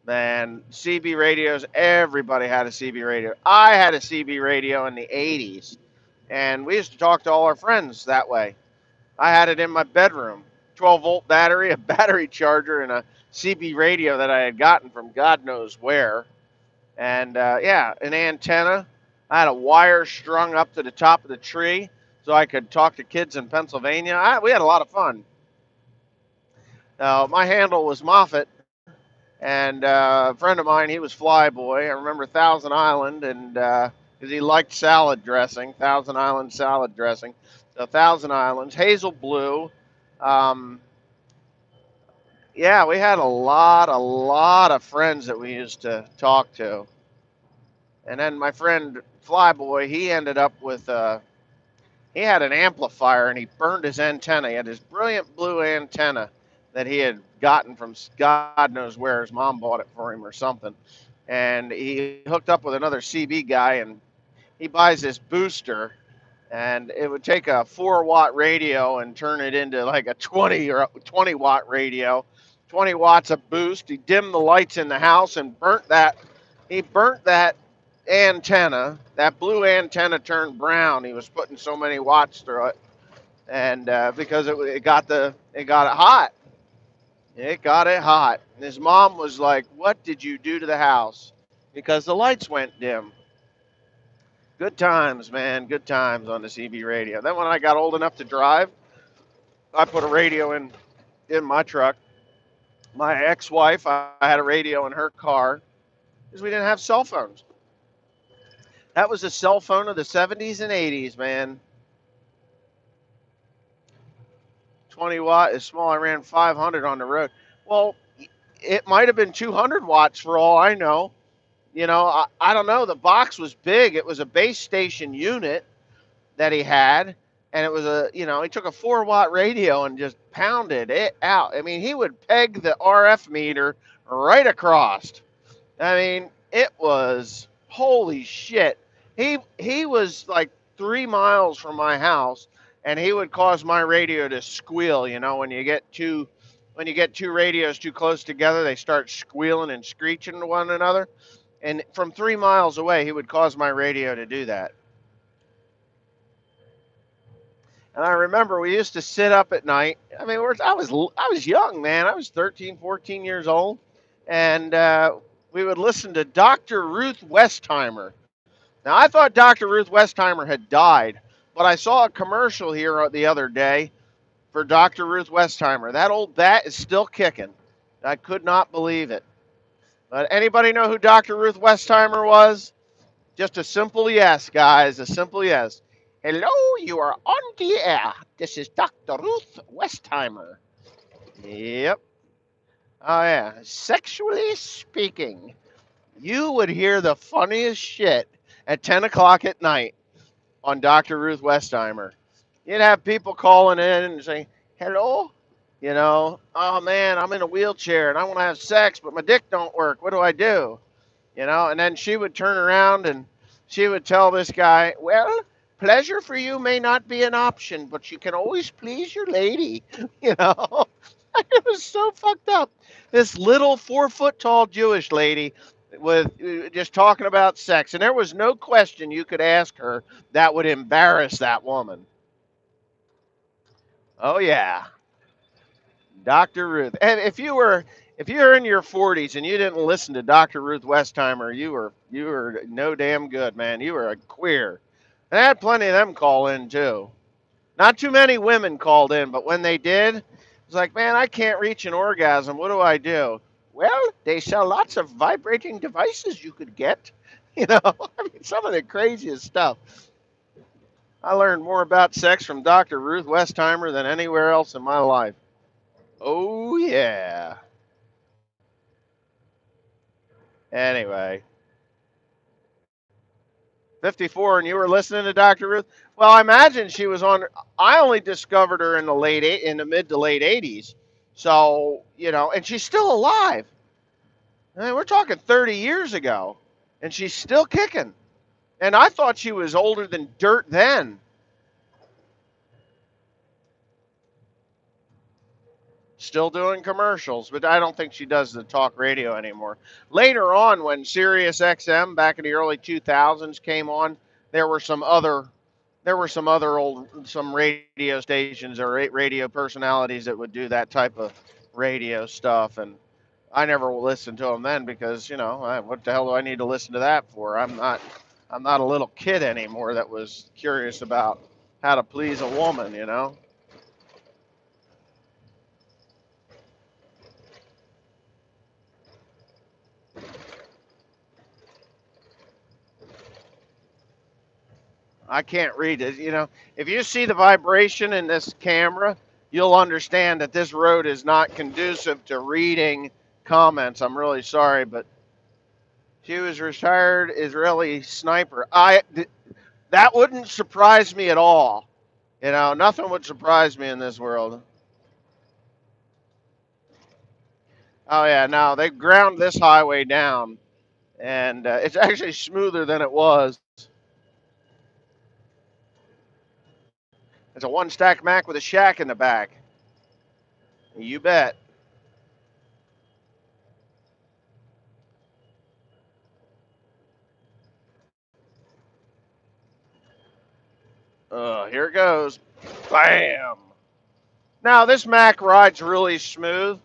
man, CB radios, everybody had a CB radio. I had a CB radio in the 80s. And we used to talk to all our friends that way. I had it in my bedroom, 12-volt battery, a battery charger, and a CB radio that I had gotten from God knows where. And yeah, an antenna. I had a wire strung up to the top of the tree so I could talk to kids in Pennsylvania. We had a lot of fun. My handle was Moffat, and a friend of mine, he was Flyboy. I remember Thousand Island, and because he liked salad dressing, Thousand Island salad dressing. So Thousand Islands, Hazel Blue. Um, yeah, we had a lot of friends that we used to talk to. And then my friend Flyboy, he ended up with he had an amplifier and he burned his antenna. He had this brilliant blue antenna that he had gotten from God knows where. His mom bought it for him or something. And he hooked up with another CB guy and he buys this booster, and it would take a 4-watt radio and turn it into like a 20 watt radio, 20 watts of boost. He dimmed the lights in the house and burnt that. He burnt that antenna. That blue antenna turned brown. He was putting so many watts through it, and because it got it hot. It got it hot. And his mom was like, "What did you do to the house?" Because the lights went dim. Good times, man. Good times on the CB radio. Then when I got old enough to drive, I put a radio in my truck. My ex-wife, I had a radio in her car because we didn't have cell phones. That was a cell phone of the 70s and 80s, man. 20 watt is small. I ran 500 on the road. Well, it might have been 200 watts for all I know. I don't know. The box was big. It was a base station unit that he had. and it was he took a 4-watt radio and just pounded it out. I mean, he would peg the RF meter right across. I mean, it was holy shit. He was like 3 miles from my house, and he would cause my radio to squeal. When you get two radios too close together, they start squealing and screeching to one another. And from 3 miles away, he would cause my radio to do that. And I remember we used to sit up at night. I mean, I was young, man. I was 13, 14 years old, and we would listen to Dr. Ruth Westheimer. Now, I thought Dr. Ruth Westheimer had died, but I saw a commercial here the other day for Dr. Ruth Westheimer. That old bat is still kicking. I could not believe it. But anybody know who Dr. Ruth Westheimer was? Just a simple yes, guys. A simple yes. Hello, you are on the air. This is Dr. Ruth Westheimer. Yep. Oh, yeah. Sexually speaking, you would hear the funniest shit at 10 o'clock at night on Dr. Ruth Westheimer. You'd have people calling in and saying, hello, oh man, I'm in a wheelchair and I want to have sex, but my dick don't work. What do I do? And then she would turn around and she would tell this guy, well, pleasure for you may not be an option, but you can always please your lady. You know, it was so fucked up. This little 4 foot tall Jewish lady with just talking about sex, and there was no question you could ask her that would embarrass that woman. Oh yeah, Dr. Ruth. And if you're in your 40s and you didn't listen to Dr. Ruth Westheimer, you were no damn good, man. You were a queer. And I had plenty of them call in too. Not too many women called in, but when they did, it was like, man, I can't reach an orgasm. What do I do? Well, they sell lots of vibrating devices you could get. I mean, some of the craziest stuff. I learned more about sex from Dr. Ruth Westheimer than anywhere else in my life. Oh, yeah. Anyway, 54, and you were listening to Dr. Ruth? Well, I imagine she was on. I only discovered her in the mid to late 80s. So, and she's still alive. I mean, we're talking 30 years ago, and she's still kicking. And I thought she was older than dirt then. Still doing commercials, but I don't think she does the talk radio anymore. Later on, when Sirius XM back in the early 2000s came on, there were some other some radio stations or radio personalities that would do that type of radio stuff, and I never listened to them then because what the hell do I need to listen to that for? I'm not a little kid anymore that was curious about how to please a woman. I can't read it. If you see the vibration in this camera, you'll understand that this road is not conducive to reading comments. I'm really sorry, but she was retired Israeli sniper. That wouldn't surprise me at all. Nothing would surprise me in this world. Oh yeah, no, they ground this highway down, and it's actually smoother than it was. It's a one stack Mac with a shack in the back. You bet. Here it goes. Bam. Now this Mac ride's really smooth.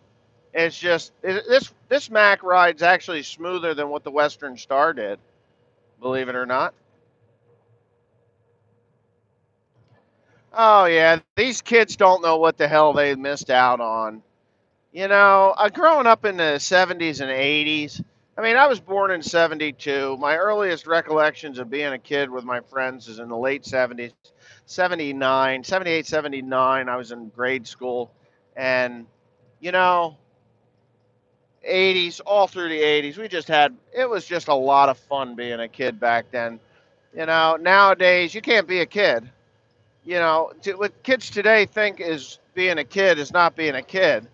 It's just this Mac ride's actually smoother than what the Western Star did. Believe it or not. Oh yeah, these kids don't know what the hell they missed out on. Growing up in the 70s and 80s, I mean, I was born in 72. My earliest recollections of being a kid with my friends is in the late 70s, 79, 78, 79. I was in grade school. And, you know, 80s, all through the 80s, it was just a lot of fun being a kid back then. Nowadays, you can't be a kid. You know, what kids today think is being a kid is not being a kid.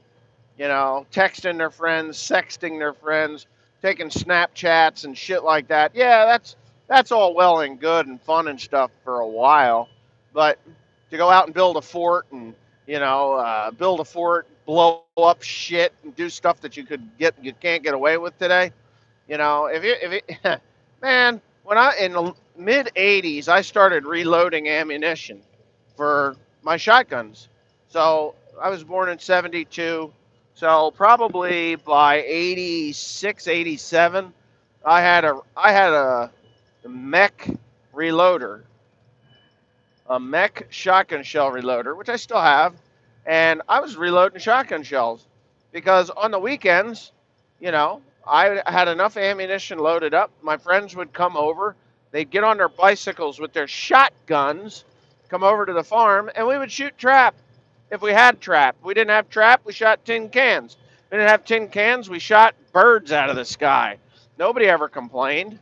You know, texting their friends, sexting their friends, taking Snapchats and shit like that. Yeah, that's all well and good and fun and stuff for a while, but to go out and build a fort and build a fort, blow up shit, and do stuff that you can't get away with today. You know, if it, man, when I in the mid '80s, I started reloading ammunition for my shotguns. So I was born in '72. So probably by '86, '87, I had a mech reloader, a mech shotgun shell reloader, which I still have, and I was reloading shotgun shells because on the weekends, I had enough ammunition loaded up. My friends would come over, they'd get on their bicycles with their shotguns, come over to the farm, and we would shoot trap if we had trap. If we didn't have trap, we shot tin cans. If we didn't have tin cans, we shot birds out of the sky. Nobody ever complained,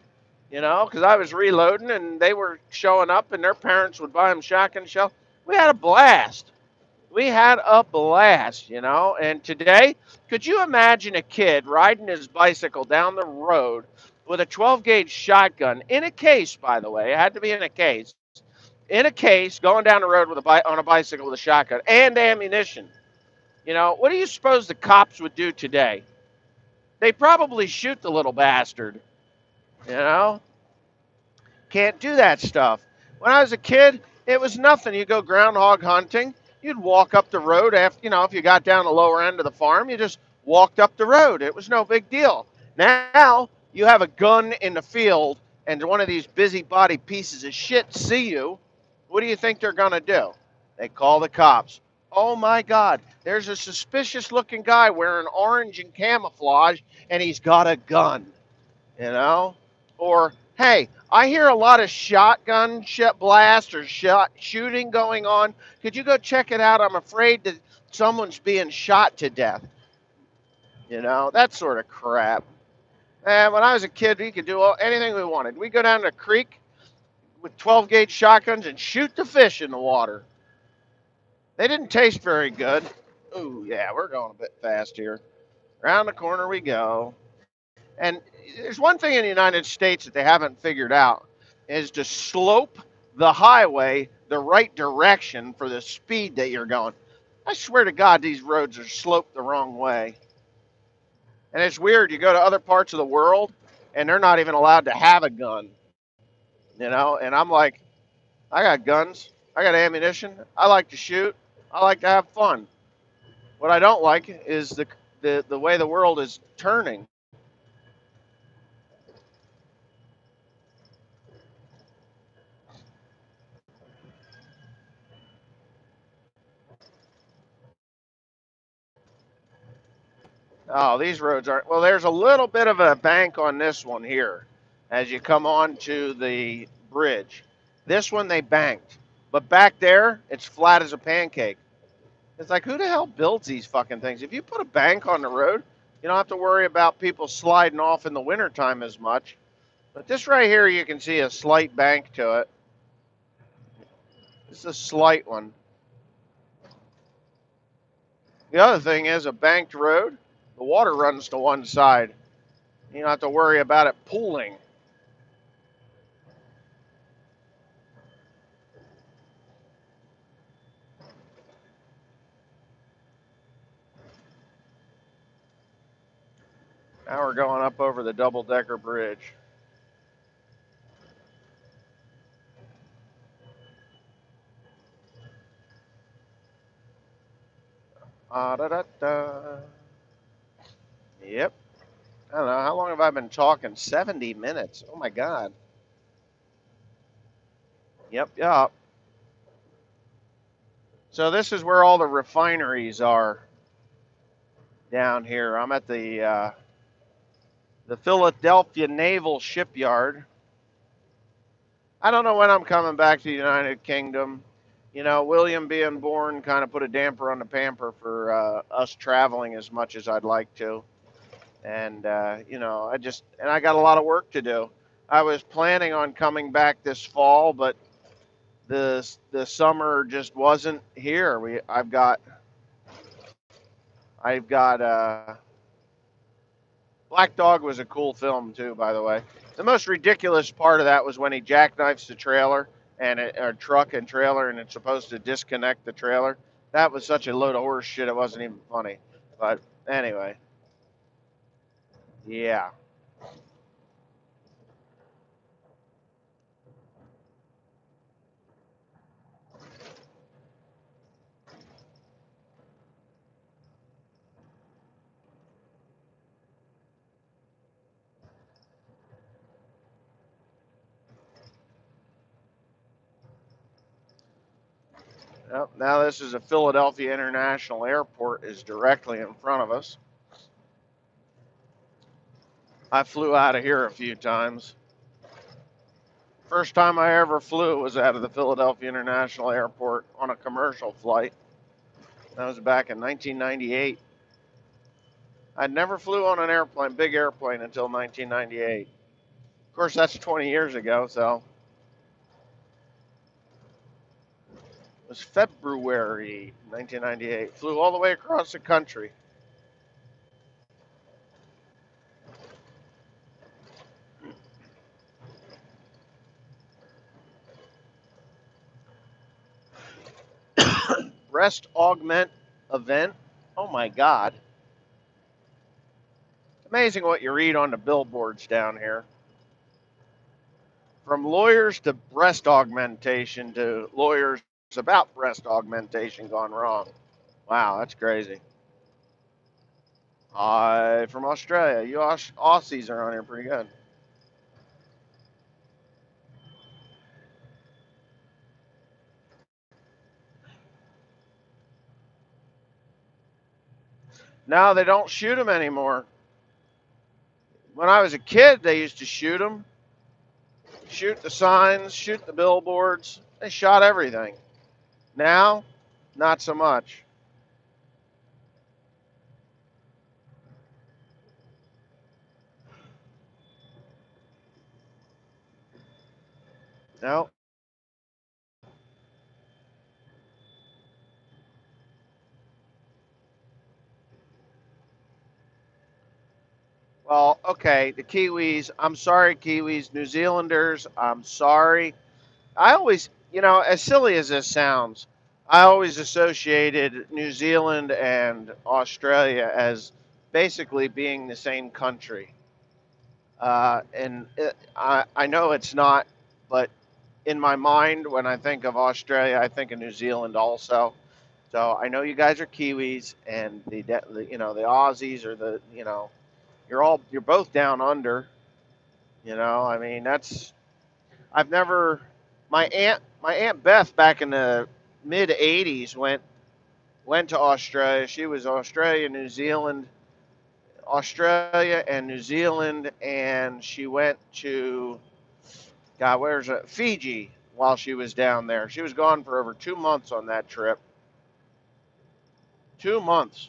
because I was reloading and they were showing up and their parents would buy them shotgun shell. We had a blast. We had a blast. And today, could you imagine a kid riding his bicycle down the road with a 12 gauge shotgun in a case, by the way? It had to be in a case, going down the road with on a bicycle with a shotgun and ammunition. What do you suppose the cops would do today? They probably shoot the little bastard. You know, Can't do that stuff. When I was a kid, it was nothing. You go groundhog hunting, you'd walk up the road after, if you got down the lower end of the farm, you just walked up the road. It was no big deal. Now you have a gun in the field and one of these busybody pieces of shit see you. What do you think they're going to do? They call the cops. Oh my God, there's a suspicious looking guy wearing orange and camouflage and he's got a gun you know? Or, hey, I hear a lot of shotgun blast or shooting going on. Could you go check it out? I'm afraid that someone's being shot to death. That sort of crap. And when I was a kid, we could do anything we wanted. We'd go down to the creek with 12 gauge shotguns and shoot the fish in the water. They didn't taste very good. Ooh, yeah, we're going a bit fast here. Around the corner we go. And there's one thing in the United States that they haven't figured out is to slope the highway the right direction for the speed that you're going. I swear to God, these roads are sloped the wrong way. And it's weird. You go to other parts of the world, and they're not even allowed to have a gun. And I'm like, I got guns. I got ammunition. I like to shoot. I like to have fun. What I don't like is the way the world is turning. Oh, these roads aren't. Well, there's a little bit of a bank on this one here as you come on to the bridge. This one they banked. But back there, it's flat as a pancake. It's like, who the hell builds these fucking things? If you put a bank on the road, you don't have to worry about people sliding off in the wintertime as much. But this right here, you can see a slight bank to it. This is a slight one. The other thing is a banked road, the water runs to one side. You don't have to worry about it pooling. Now we're going up over the double-decker bridge. Da, da, da. Yep. I don't know. How long have I been talking? 70 minutes. Oh, my God. Yep, yep. So this is where all the refineries are down here. I'm at the Philadelphia Naval Shipyard. I don't know when I'm coming back to the United Kingdom. William being born kind of put a damper on the pamper for us traveling as much as I'd like to. And, I got a lot of work to do. I was planning on coming back this fall, but the summer just wasn't here. I've got Black Dog was a cool film too, by the way. The most ridiculous part of that was when he jackknifes the trailer and or truck and trailer, and it's supposed to disconnect the trailer. That was such a load of horse shit. It wasn't even funny. But anyway, yeah. Yep. Now this is a Philadelphia International Airport is directly in front of us. I flew out of here a few times. First time I ever flew was out of the Philadelphia International Airport on a commercial flight. That was back in 1998. I never flew on an airplane, big airplane, until 1998. Of course, that's 20 years ago, so it was February 1998. Flew all the way across the country. Breast augment event. Oh my God. Amazing what you read on the billboards down here. From lawyers to breast augmentation to lawyers about breast augmentation gone wrong. Wow, that's crazy. Hi from Australia. You Aussies are on here pretty good. Now they don't shoot them anymore. When I was a kid, they used to shoot them, shoot the signs, shoot the billboards. They shot everything. Now, not so much. No. Well, okay, the Kiwis. I'm sorry, Kiwis. New Zealanders. I'm sorry. I always, as silly as this sounds, I always associated New Zealand and Australia as basically being the same country. I know it's not, but in my mind, when I think of Australia, I think of New Zealand also. So I know you guys are Kiwis, and the Aussies are you're both down under. I mean I've never my aunt Beth back in the mid '80s went to Australia. She was Australia and New Zealand, and she went to God, where's it? Fiji while she was down there. She was gone for over 2 months on that trip. 2 months.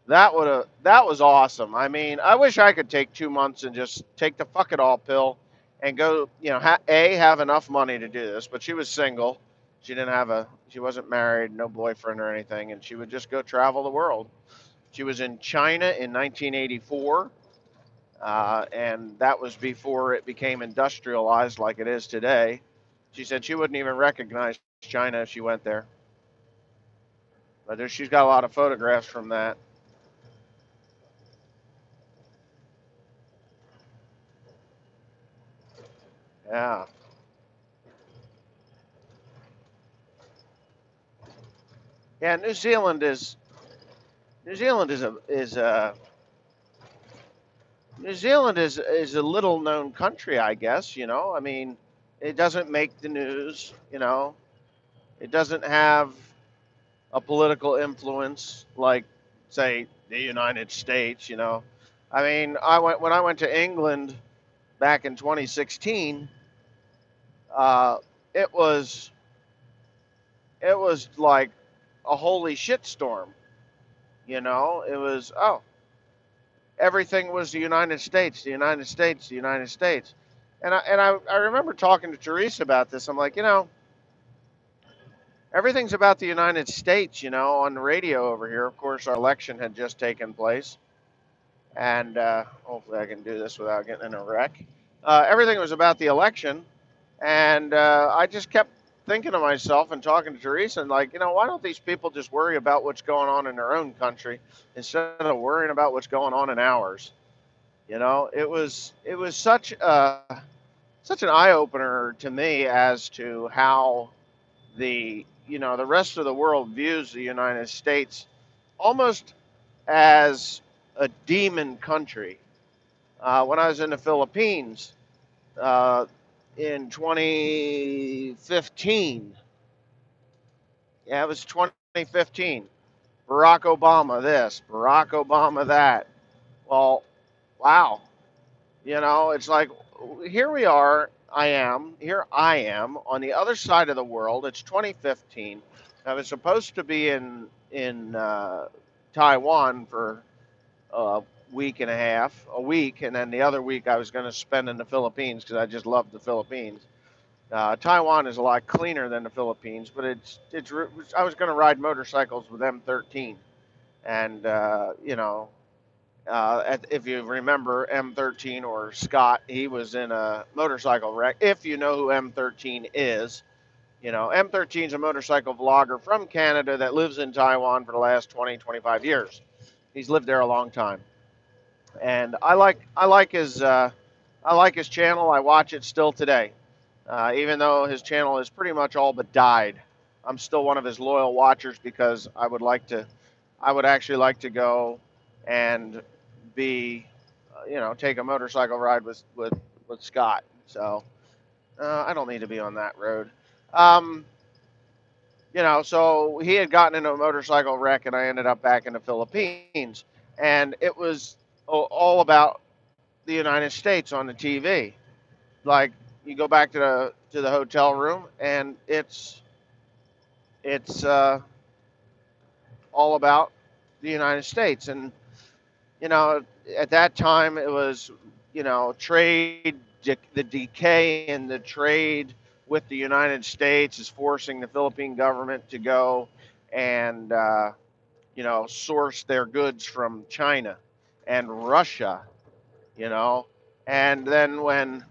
That was awesome. I mean, I wish I could take 2 months and just take the fuck it all pill and go. Have enough money to do this. But she was single. She wasn't married, no boyfriend or anything, and she would just go travel the world. She was in China in 1984, and that was before it became industrialized like it is today. She said she wouldn't even recognize China if she went there. But she's got a lot of photographs from that. Yeah. Yeah, New Zealand is a little known country, I guess. I mean, it doesn't make the news. It doesn't have a political influence like, say, the United States. I mean, I went to England back in 2016. Uh, it was it was like a holy shitstorm. It was everything was the United States, the United States, the United States. And I remember talking to Teresa about this. I'm like, everything's about the United States, on the radio over here. Of course, our election had just taken place, and hopefully I can do this without getting in a wreck. Everything was about the election, and I just kept thinking to myself and talking to Teresa, and like, why don't these people just worry about what's going on in their own country instead of worrying about what's going on in ours? It was such an eye opener to me as to how the rest of the world views the United States almost as a demon country. When I was in the Philippines uh, in 2015, yeah, it was 2015. Barack Obama this, Barack Obama that. Well, wow. It's like here we are. I am on the other side of the world. It's 2015. I was supposed to be in Taiwan for a week and a half, a week, and then the other week I was going to spend in the Philippines because I just love the Philippines. Taiwan is a lot cleaner than the Philippines, but it's. I was going to ride motorcycles with M13, and if you remember M13 or Scott, he was in a motorcycle wreck. If you know who M13 is, M13 is a motorcycle vlogger from Canada that lives in Taiwan for the last 20, 25 years. He's lived there a long time, and I like his channel. I watch it still today, even though his channel is pretty much all but died. I'm still one of his loyal watchers because I would actually like to go and be, take a motorcycle ride with Scott. So I don't need to be on that road. Um, so he had gotten into a motorcycle wreck, and I ended up back in the Philippines, and it was all about the United States on the TV. Like you go back to the hotel room, and it's all about the United States, and you know, at that time it was, trade, the decay in the trade with the United States is forcing the Philippine government to go and, source their goods from China and Russia, you know. And then when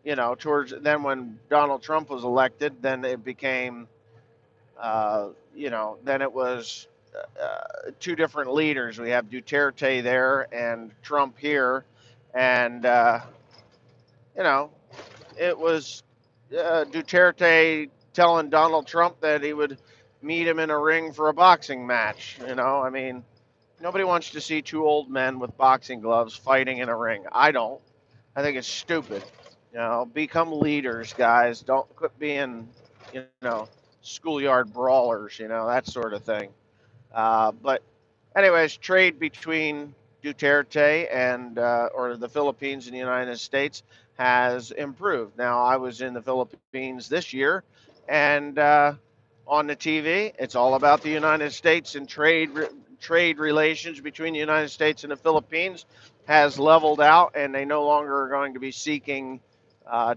Donald Trump was elected, then it became, then it was two different leaders. We have Duterte there and Trump here, and you know, it was Duterte telling Donald Trump that he would meet him in a ring for a boxing match. I mean, nobody wants to see two old men with boxing gloves fighting in a ring. I don't. I think it's stupid. Become leaders, guys. Don't quit being, schoolyard brawlers. That sort of thing. But anyways, trade between Duterte and or the Philippines and the United States has improved. Now, I was in the Philippines this year, and on the TV, it's all about the United States and trade relations between the United States and the Philippines has leveled out, and they no longer are going to be seeking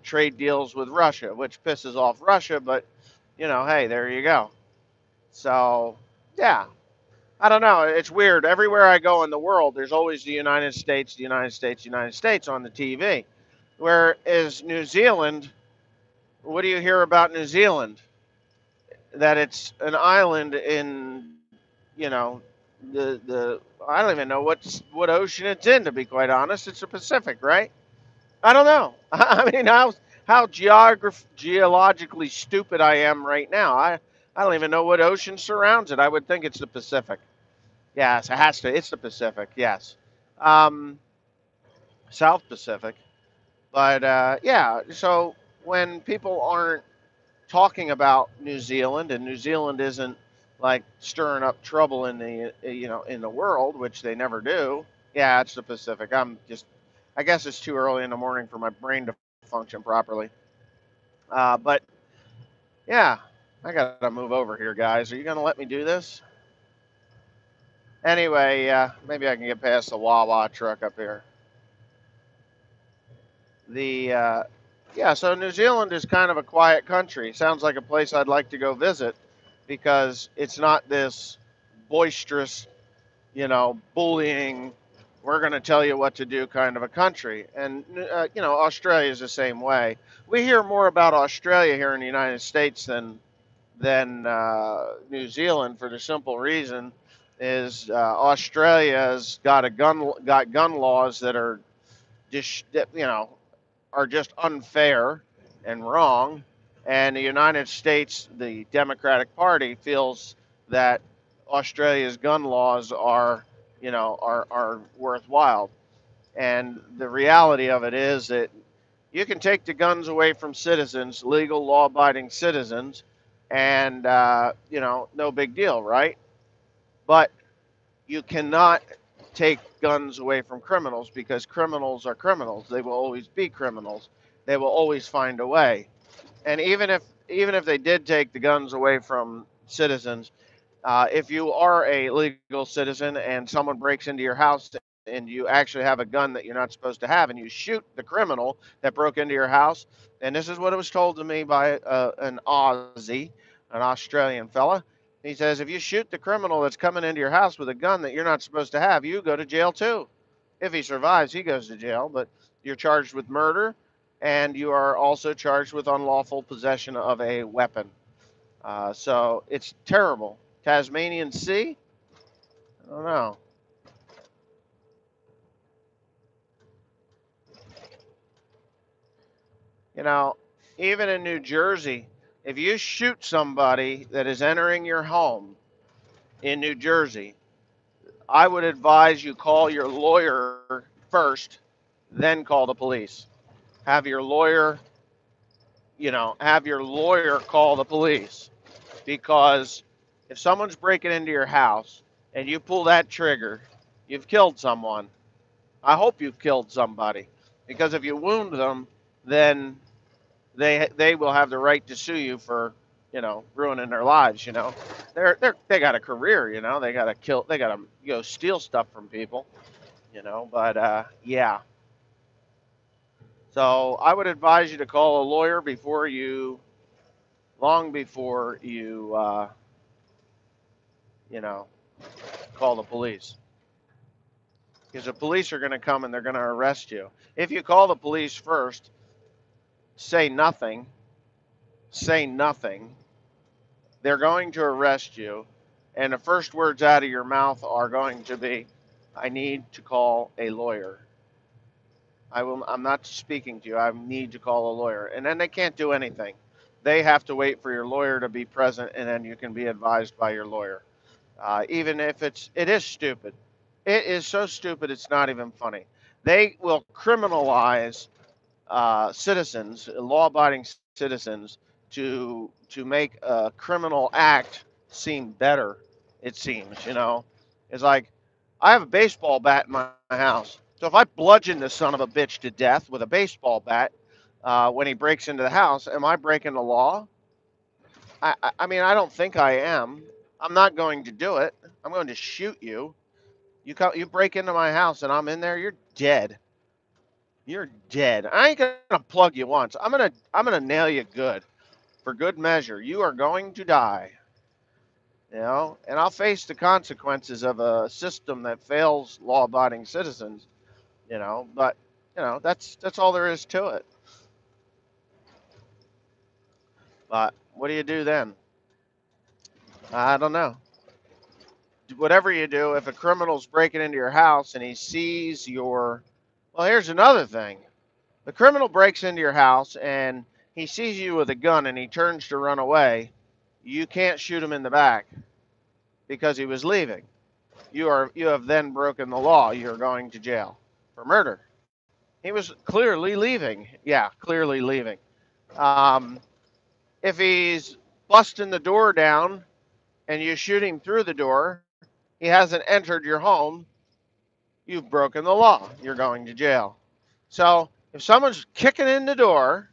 trade deals with Russia, which pisses off Russia. But hey, there you go. So yeah, I don't know. It's weird. Everywhere I go in the world, there's always the United States, the United States, the United States on the TV. Whereas New Zealand, what do you hear about New Zealand? That it's an island in, you know, the I don't even know what ocean it's in. To be quite honest, it's the Pacific, right? I don't know. I mean, how geologically stupid I am right now. I don't even know what ocean surrounds it. I would think it's the Pacific. Yes, it has to. It's the Pacific. Yes, um, South Pacific. But yeah, so when people aren't talking about New Zealand, and New Zealand isn't like stirring up trouble in the in the world, which they never do. Yeah, it's the Pacific. I guess it's too early in the morning for my brain to function properly. But yeah, I gotta move over here, guys. Are you gonna let me do this? Anyway, maybe I can get past the Wawa truck up here. The Yeah, so New Zealand is kind of a quiet country. Sounds like a place I'd like to go visit. because it's not this boisterous, bullying, we're going to tell you what to do kind of a country. And, Australia is the same way. We hear more about Australia here in the United States than New Zealand for the simple reason is Australia's got gun laws that are just are just unfair and wrong, and the United States, the Democratic Party, feels that Australia's gun laws are worthwhile. And the reality of it is that you can take the guns away from citizens, legal, law-abiding citizens, and no big deal, right? But you cannot take guns away from criminals because criminals are criminals. They will always be criminals. They will always find a way. And even if they did take the guns away from citizens, if you are a legal citizen and someone breaks into your house and you actually have a gun that you're not supposed to have, and you shoot the criminal that broke into your house, and this is what it was told to me by an Aussie, an Australian fella. He says, if you shoot the criminal that's coming into your house with a gun that you're not supposed to have, you go to jail too. If he survives, he goes to jail, but you're charged with murder, and you are also charged with unlawful possession of a weapon. So it's terrible. Tasmanian Sea? I don't know. You know, even in New Jersey, if you shoot somebody that is entering your home in New Jersey, I would advise you call your lawyer first, then call the police. Have your lawyer, have your lawyer call the police because if someone's breaking into your house and you pull that trigger, you've killed someone. I hope you've killed somebody because if you wound them, then they will have the right to sue you for ruining their lives. They got a career. They got to kill. They got to steal stuff from people. But yeah. So I would advise you to call a lawyer long before you know call the police, because the police are going to come and they're going to arrest you. If you call the police first, say nothing, say nothing, they're going to arrest you, and the first words out of your mouth are going to be, "I need to call a lawyer. I'm not speaking to you. I need to call a lawyer." And then they can't do anything. They have to wait for your lawyer to be present, and then you can be advised by your lawyer. Even if it is stupid. It is so stupid it's not even funny. They will criminalize citizens, law-abiding citizens, to make a criminal act seem better. It seems, it's like I have a baseball bat in my house. So if I bludgeon this son of a bitch to death with a baseball bat when he breaks into the house, am I breaking the law? I mean, I don't think I am. I'm not going to do it. I'm going to shoot you. You break into my house and I'm in there. You're dead. You're dead. I ain't gonna plug you once. I'm gonna nail you good for good measure. You are going to die. And I'll face the consequences of a system that fails law-abiding citizens. But that's all there is to it. But what do you do then? I don't know. Whatever you do, if a criminal's breaking into your house and he sees your, well, here's another thing. The criminal breaks into your house and he sees you with a gun and he turns to run away. You can't shoot him in the back because he was leaving. You have then broken the law. You're going to jail for murder. He was clearly leaving. Yeah, clearly leaving. Um, if he's busting the door down and you shoot him through the door, he hasn't entered your home. You've broken the law. You're going to jail. So if someone's kicking in the door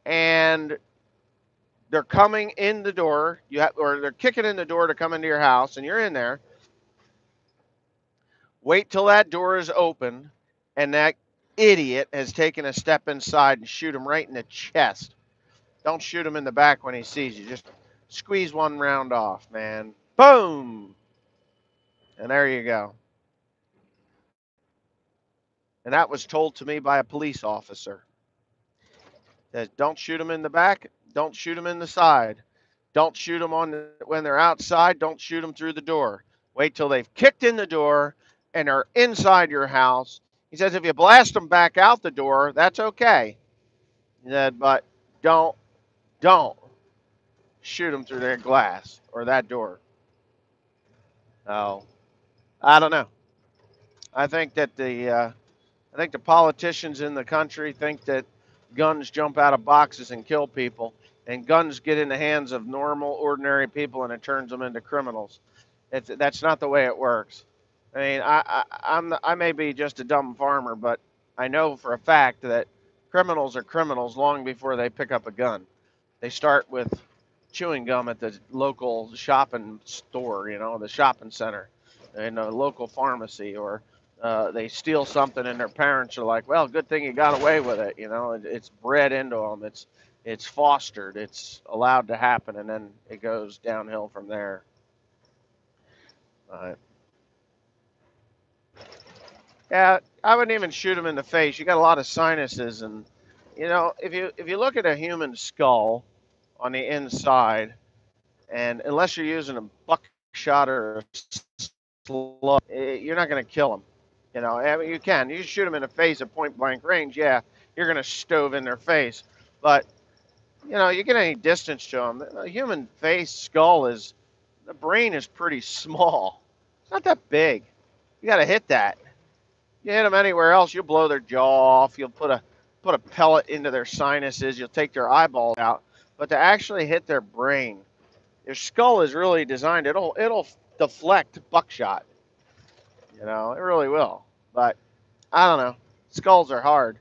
and they're coming in the door, or they're kicking in the door to come into your house, and you're in there. Wait till that door is open, and that idiot has taken a step inside and shoot him right in the chest. Don't shoot him in the back when he sees you. Just Squeeze one round off, man. Boom! And there you go. And that was told to me by a police officer. That don't shoot them in the back, don't shoot them in the side. Don't shoot them when they're outside, don't shoot them through the door. Wait till they've kicked in the door and are inside your house. He says if you blast them back out the door, that's okay. He said, but don't shoot them through their glass or that door. Oh, I don't know. I think that the politicians in the country think that guns jump out of boxes and kill people, and guns get in the hands of normal, ordinary people, and it turns them into criminals. That's not the way it works. I mean, I may be just a dumb farmer, but I know for a fact that criminals are criminals long before they pick up a gun. They start with chewing gum at the local shopping store, the shopping center, in a local pharmacy, or they steal something and their parents are like, well, good thing you got away with it. It's bred into them. It's fostered. It's allowed to happen, and then it goes downhill from there. Uh, yeah, I wouldn't even shoot them in the face. You got a lot of sinuses, and if you look at a human skull on the inside, and unless you're using a buckshot or a slug, you're not going to kill them. I mean, you shoot them in the face at point blank range. Yeah, you're going to stove in their face, but you get any distance to them. A human face skull the brain is pretty small. It's not that big. You got to hit that. You hit them anywhere else, you'll blow their jaw off. You'll put a pellet into their sinuses. You'll take their eyeballs out. But to actually hit their brain, their skull is really designed. It'll deflect buckshot. It really will. But I don't know. Skulls are hard.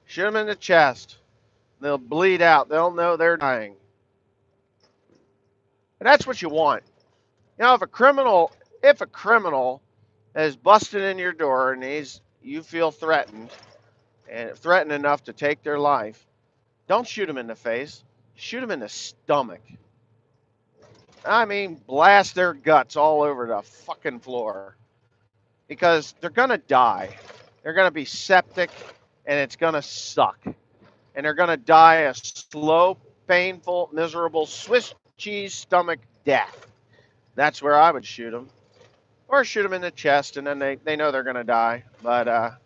Shoot them in the chest. They'll bleed out. They'll know they're dying. And that's what you want. If a criminal is busted in your door and you feel threatened and threatened enough to take their life, don't shoot them in the face. Shoot them in the stomach. I mean, blast their guts all over the fucking floor. Because they're going to die. They're going to be septic, and it's going to suck. And they're going to die a slow, painful, miserable Swiss cheese stomach death. That's where I would shoot them. Or shoot them in the chest, and then they know they're going to die. But,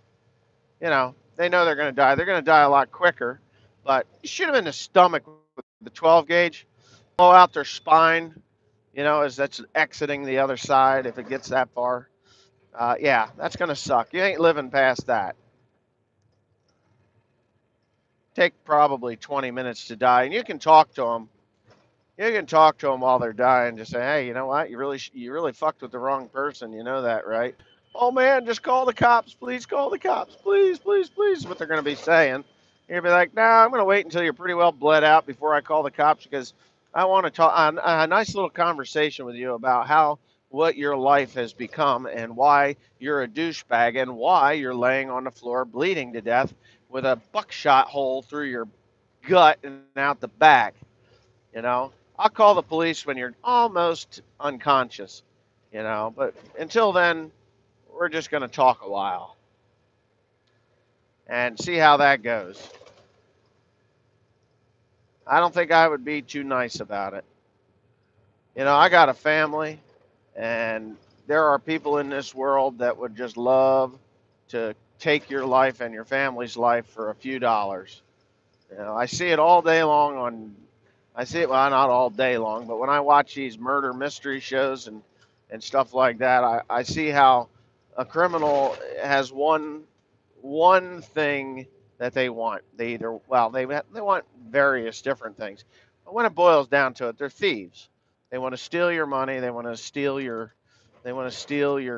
they know they're going to die. They're going to die a lot quicker. But you shoot them in the stomach with the 12 gauge, blow out their spine, as that's exiting the other side if it gets that far. Yeah, that's going to suck. You ain't living past that. Take probably 20 minutes to die, and you can talk to them. You can talk to them while they're dying. Just say, hey, you know what? You really fucked with the wrong person. You know that, right? Oh man, just call the cops. Please call the cops. Please, please, please. Is what they're going to be saying. You're going to be like, nah, I'm going to wait until you're pretty well bled out before I call the cops because I want to talk a nice little conversation with you about what your life has become and why you're a douchebag and why you're laying on the floor bleeding to death with a buckshot hole through your gut and out the back. I'll call the police when you're almost unconscious, but until then, we're just going to talk a while and see how that goes. I don't think I would be too nice about it. I got a family, and there are people in this world that would just love to take your life and your family's life for a few dollars. I see it all day long I see it, well, not all day long, but when I watch these murder mystery shows and stuff like that, I see how a criminal has one thing that they want. They want various different things. But when it boils down to it, they're thieves. They want to steal your money. They want to steal your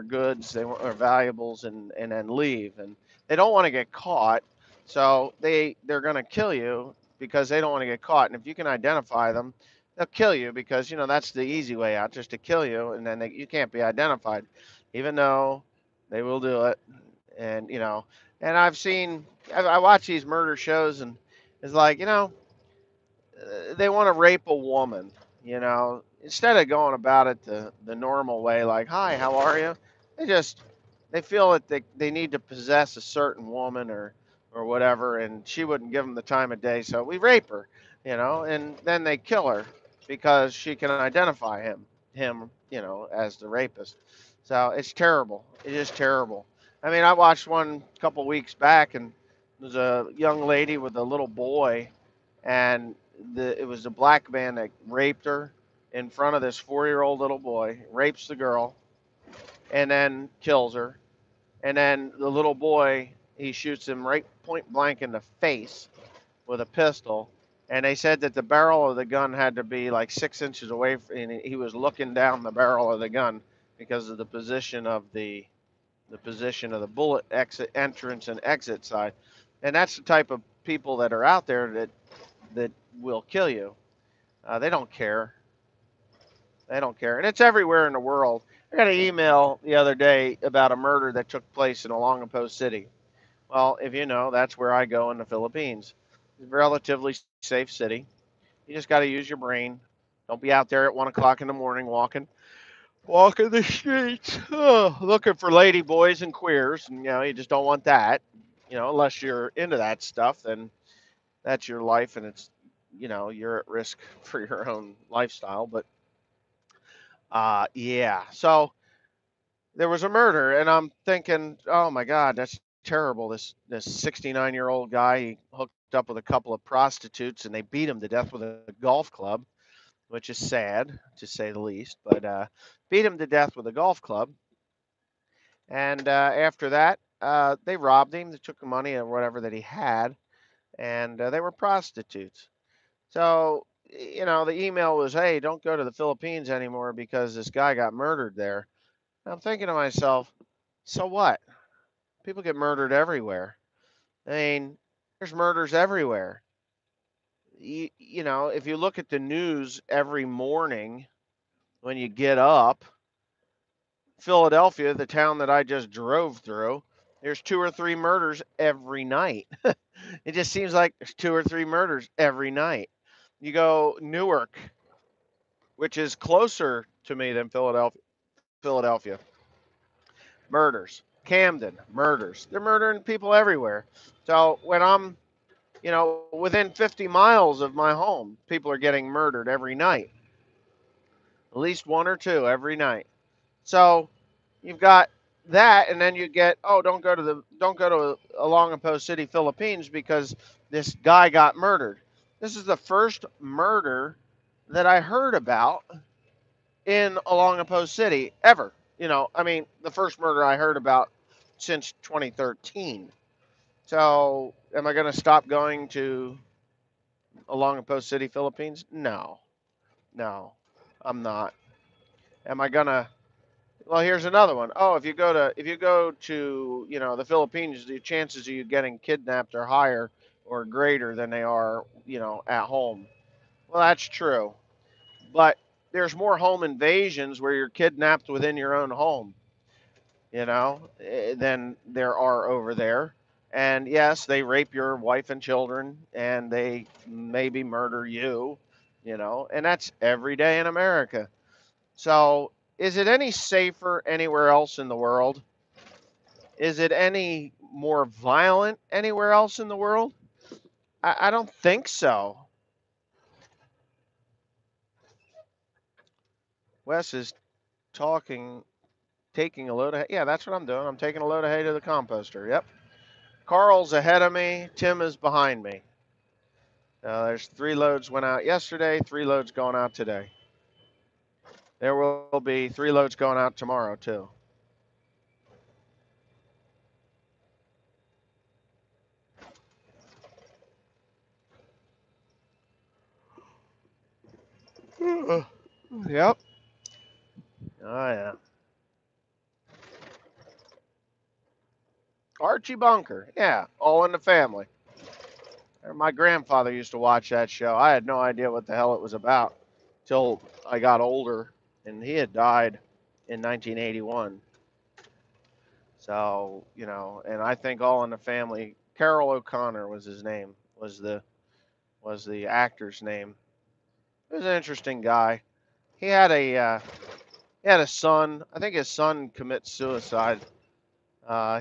goods, or valuables, and then leave. And they don't want to get caught, so they're going to kill you because they don't want to get caught. And if you can identify them, they'll kill you because that's the easy way out, just to kill you, and then you can't be identified, even though they will do it. And and I watch these murder shows, and it's like they want to rape a woman. instead of going about it the normal way, like, hi, how are you? They just, they feel that they need to possess a certain woman or whatever, and she wouldn't give them the time of day, so we rape her, and then they kill her because she can identify him, as the rapist. So it's terrible. It is terrible. I mean, I watched one a couple weeks back, and there's a young lady with a little boy, and it was a black man that raped her in front of this 4-year-old little boy, rapes the girl, and then kills her. And then the little boy, he shoots him right point blank in the face with a pistol. And they said that the barrel of the gun had to be like 6 inches away, and he was looking down the barrel of the gun because of the position of the bullet exit entrance and exit side. And that's the type of people that are out there that will kill you. They don't care. They don't care. And it's everywhere in the world. I got an email the other day about a murder that took place in Olongapo City. Well, if you know, that's where I go in the Philippines. It's a relatively safe city. You just got to use your brain. Don't be out there at 1 o'clock in the morning walking the streets, looking for lady boys and queers. And, you just don't want that. Unless you're into that stuff, then that's your life, and you're at risk for your own lifestyle. But yeah. So there was a murder, and I'm thinking, oh my God, that's terrible. This 69-year-old guy, he hooked up with a couple of prostitutes, and they beat him to death with a golf club, which is sad to say the least. But beat him to death with a golf club, and after that, they robbed him. They took the money or whatever that he had, and they were prostitutes. So the email was, hey, don't go to the Philippines anymore because this guy got murdered there. I'm thinking to myself, so what? People get murdered everywhere. I mean, there's murders everywhere. If you look at the news every morning when you get up, Philadelphia, the town that I just drove through, there's 2 or 3 murders every night. It just seems like there's 2 or 3 murders every night. You go Newark, which is closer to me than Philadelphia, murders. Camden, murders. They're murdering people everywhere. So when I'm within 50 miles of my home, people are getting murdered every night, at least 1 or 2 every night. So you've got that, and then you get, oh, don't go to Olongapo City, Philippines, because this guy got murdered. This is the first murder that I heard about in Olongapo City ever. I mean, the first murder I heard about since 2013. So, am I going to stop going to Olongapo City, Philippines? No, no, I'm not. Am I gonna? Well, here's another one. Oh, if you go to the Philippines, the chances of you getting kidnapped are higher or greater than they are at home. Well, that's true, but there's more home invasions where you're kidnapped within your own home, than there are over there. And yes, they rape your wife and children, and they maybe murder you, and that's every day in America. So, is it any safer anywhere else in the world? Is it any more violent anywhere else in the world? I don't think so. Wes is talking, taking a load of, yeah, that's what I'm doing. I'm taking a load of hay to the composter. Yep. Carl's ahead of me. Tim is behind me. There's 3 loads went out yesterday, 3 loads going out today. There will be 3 loads going out tomorrow, too. Yep. Oh, yeah. Archie Bunker. Yeah, All in the Family. My grandfather used to watch that show. I had no idea what the hell it was about till I got older, and he had died in 1981. So, and I think All in the Family, Carroll O'Connor was his name, was the actor's name. He was an interesting guy. He had a son. I think his son commits suicide.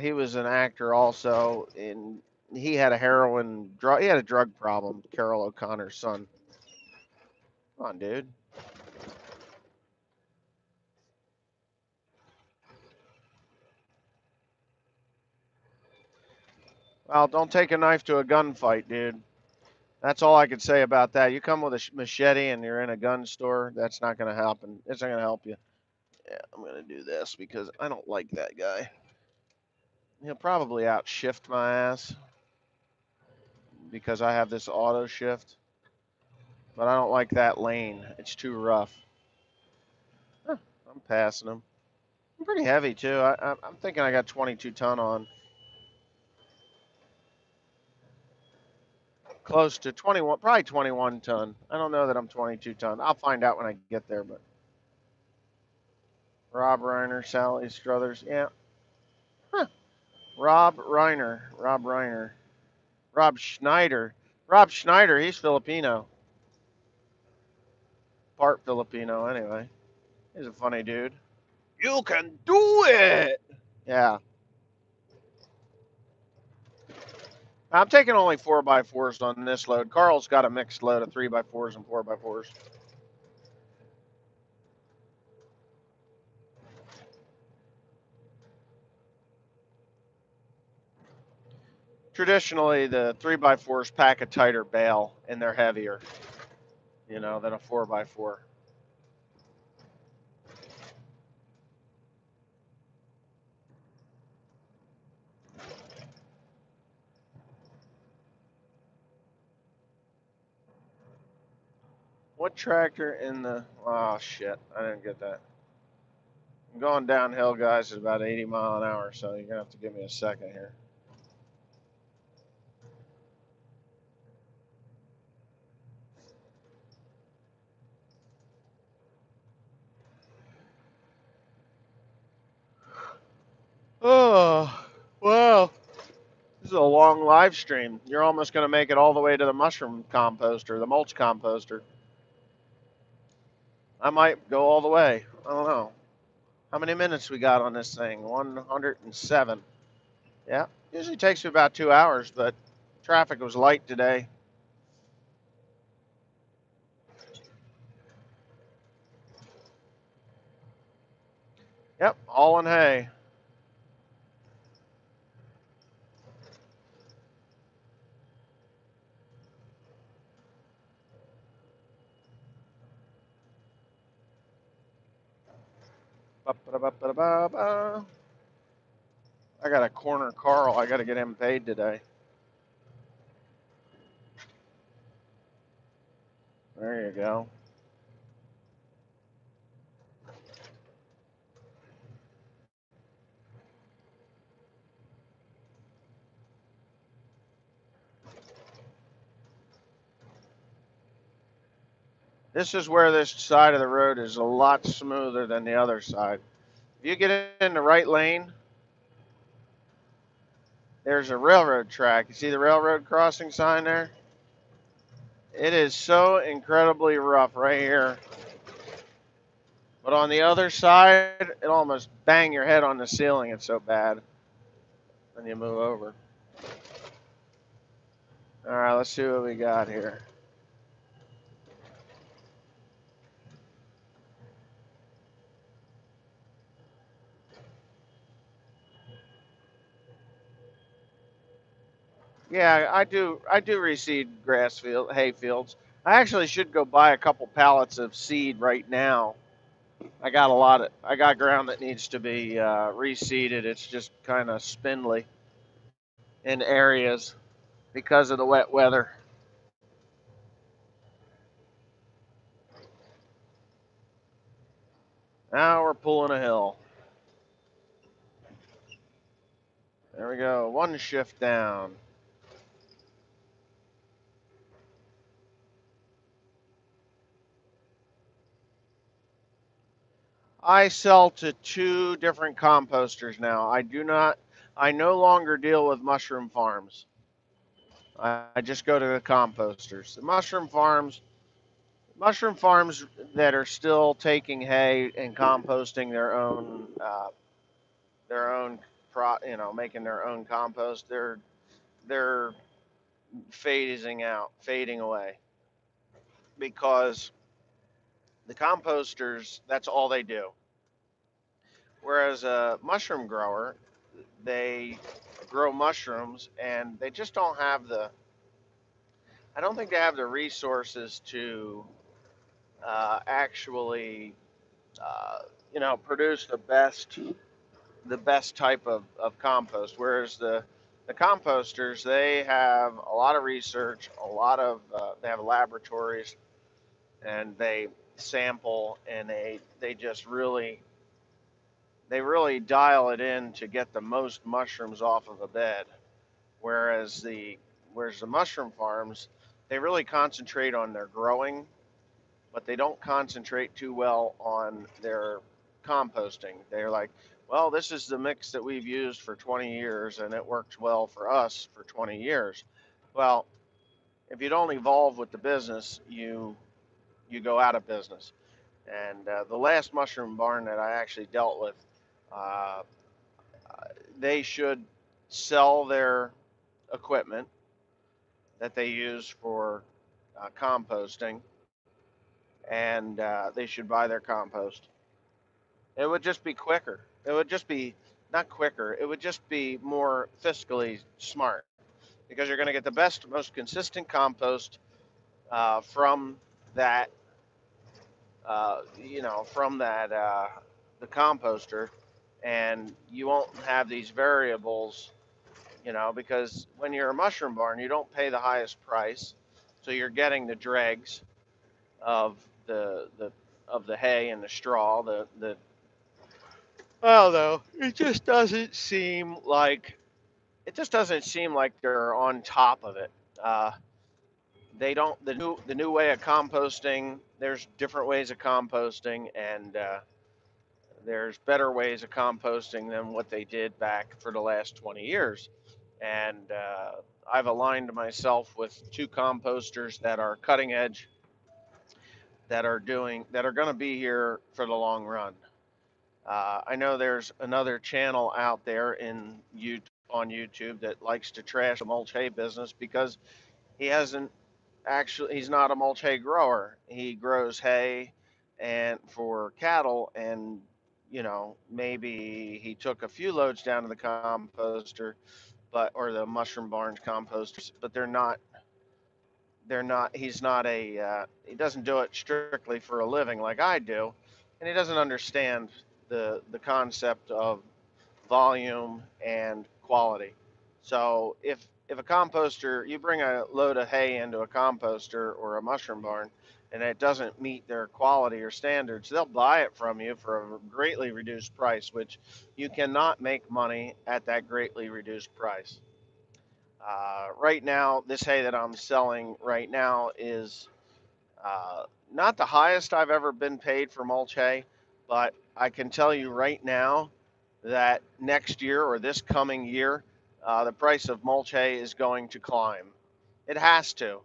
He was an actor also, and he had a heroin drug. He had a drug problem. Carol O'Connor's son. Come on, dude. Well, don't take a knife to a gunfight, dude. That's all I could say about that. You come with a machete and you're in a gun store, that's not going to happen. It's not going to help you. Yeah, I'm going to do this because I don't like that guy. He'll probably outshift my ass because I have this auto shift, but I don't like that lane. It's too rough. Huh, I'm passing him. I'm pretty heavy too. I'm thinking I got 22 ton on. Close to 21, probably 21 ton. I don't know that I'm 22 ton. I'll find out when I get there, but Rob Reiner, Sally Struthers. Yeah. Huh. Rob Reiner. Rob Reiner. Rob Schneider. Rob Schneider, he's Filipino. Part Filipino, anyway. He's a funny dude. You can do it! Yeah. I'm taking only 4x4s on this load. Carl's got a mixed load of 3x4s and 4x4s. Traditionally, the 3x4s pack a tighter bale and they're heavier, than a 4x4. What tractor in the. Oh, shit. I didn't get that. I'm going downhill, guys, at about 80 mile an hour, so you're going to have to give me a second here. Oh, well, this is a long live stream. You're almost going to make it all the way to the mushroom composter, the mulch composter. I might go all the way. I don't know. How many minutes we got on this thing? 107. Yeah, usually takes me about 2 hours, but traffic was light today. Yep, all in hay. Ba-ba-da-ba-ba-da-ba. I got a corner Carl. I got to get him paid today. There you go. This is where this side of the road is a lot smoother than the other side. If you get in the right lane, there's a railroad track. You see the railroad crossing sign there? It is so incredibly rough right here. But on the other side, it almost bang your head on the ceiling. It's so bad. Then you move over. All right, let's see what we got here. Yeah, I do. I do reseed hay fields. I actually should go buy a couple pallets of seed right now. I got ground that needs to be reseeded. It's just kind of spindly in areas because of the wet weather. Now we're pulling a hill. There we go. One shift down. I sell to two different composters now. I no longer deal with mushroom farms. I just go to the composters. The mushroom farms, mushroom farms that are still taking hay and composting their own making their own compost. They're fading away because the composters, that's all they do. Whereas a mushroom grower, they grow mushrooms and they just don't have I don't think they have the resources to actually, uh, produce the best type of compost. Whereas the composters, they have a lot of research, they have laboratories, and they sample, and they just really dial it in to get the most mushrooms off of a bed. Whereas the mushroom farms, they really concentrate on their growing, but they don't concentrate too well on their composting. They're like, well, this is the mix that we've used for 20 years and it works well for us for 20 years. Well, if you don't evolve with the business, you go out of business. And the last mushroom barn that I actually dealt with, uh, they should sell their equipment that they use for composting, and they should buy their compost. It would just be quicker. It would just be not quicker. It would just be more fiscally smart because you're going to get the best, most consistent compost from that, from that the composter, and you won't have these variables. Because when you're a mushroom barn, you don't pay the highest price, so you're getting the dregs of the of the hay and the straw. The Well, though, it just doesn't seem like they're on top of it. Uh, they don't the new way of composting. There's different ways of composting, and there's better ways of composting than what they did back for the last 20 years. And I've aligned myself with two composters that are cutting edge, that are going to be here for the long run. I know there's another channel out there on YouTube that likes to trash the mulch hay business because he hasn't he's not a mulch hay grower. He grows hay and for cattle, and maybe he took a few loads down to the composter, or the mushroom barns composters, but they're not he's not a he doesn't do it strictly for a living like I do, and he doesn't understand the concept of volume and quality. So if a composter, you bring a load of hay into a composter or a mushroom barn, and it doesn't meet their quality or standards, they'll buy it from you for a greatly reduced price, which you cannot make money at that greatly reduced price. Right now, this hay that I'm selling right now is uh, not the highest I've ever been paid for mulch hay, but I can tell you right now that next year or this coming year, the price of mulch hay is going to climb. It has to.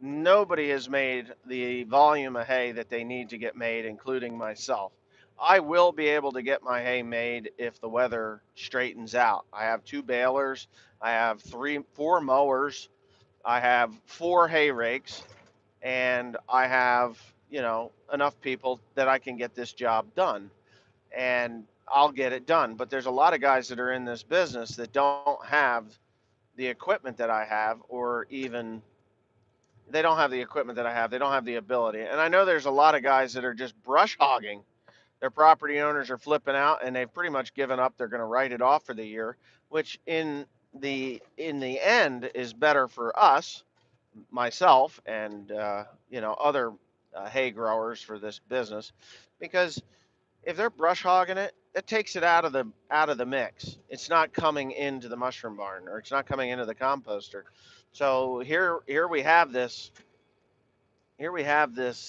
Nobody has made the volume of hay that they need to get made, including myself. I will be able to get my hay made if the weather straightens out. I have two balers, I have four mowers, I have four hay rakes, and I have, enough people that I can get this job done, and I'll get it done. But there's a lot of guys that are in this business that don't have the equipment that I have, or even they don't have the equipment that I have. They don't have the ability. And I know there's a lot of guys that are just brush hogging. Their property owners are flipping out, and they've pretty much given up. They're going to write it off for the year, which in the end is better for us, myself, and other hay growers for this business, because if they're brush hogging it, it takes it out of the mix. It's not coming into the mushroom barn, or it's not coming into the composter. So here we have this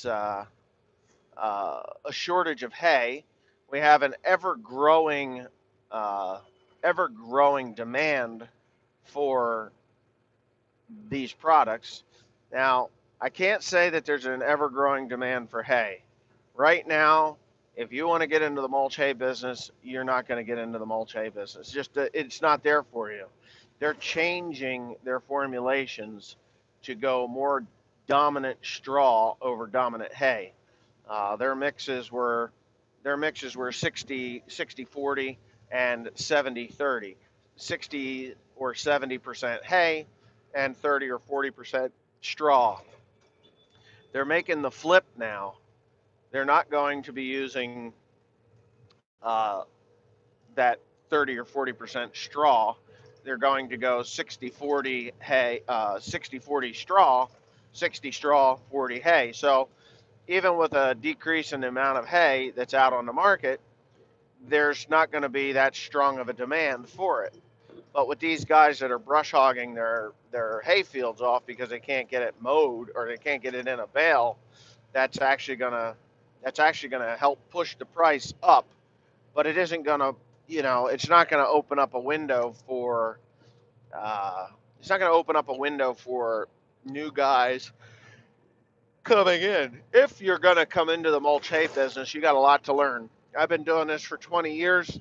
a shortage of hay. We have an uh, ever growing demand for these products. Now, I can't say that there's an ever growing demand for hay. Right now, if you want to get into the mulch hay business, you're not going to get into the mulch hay business. Just it's not there for you. They're changing their formulations to go more dominant straw over dominant hay. Their mixes were 60-40 and 70-30. 60 or 70% hay and 30 or 40% straw. They're making the flip now. They're not going to be using uh, that 30 or 40% straw. They're going to go 60-40 hay, 60-40 straw, 60 straw, 40 hay. So even with a decrease in the amount of hay that's out on the market, there's not going to be that strong of a demand for it. But with these guys that are brush hogging their hay fields off because they can't get it mowed or they can't get it in a bale, that's actually gonna help push the price up. But it isn't gonna, it's not gonna open up a window for uh, new guys coming in. If you're gonna come into the mulch hay business, you got a lot to learn. I've been doing this for 20 years,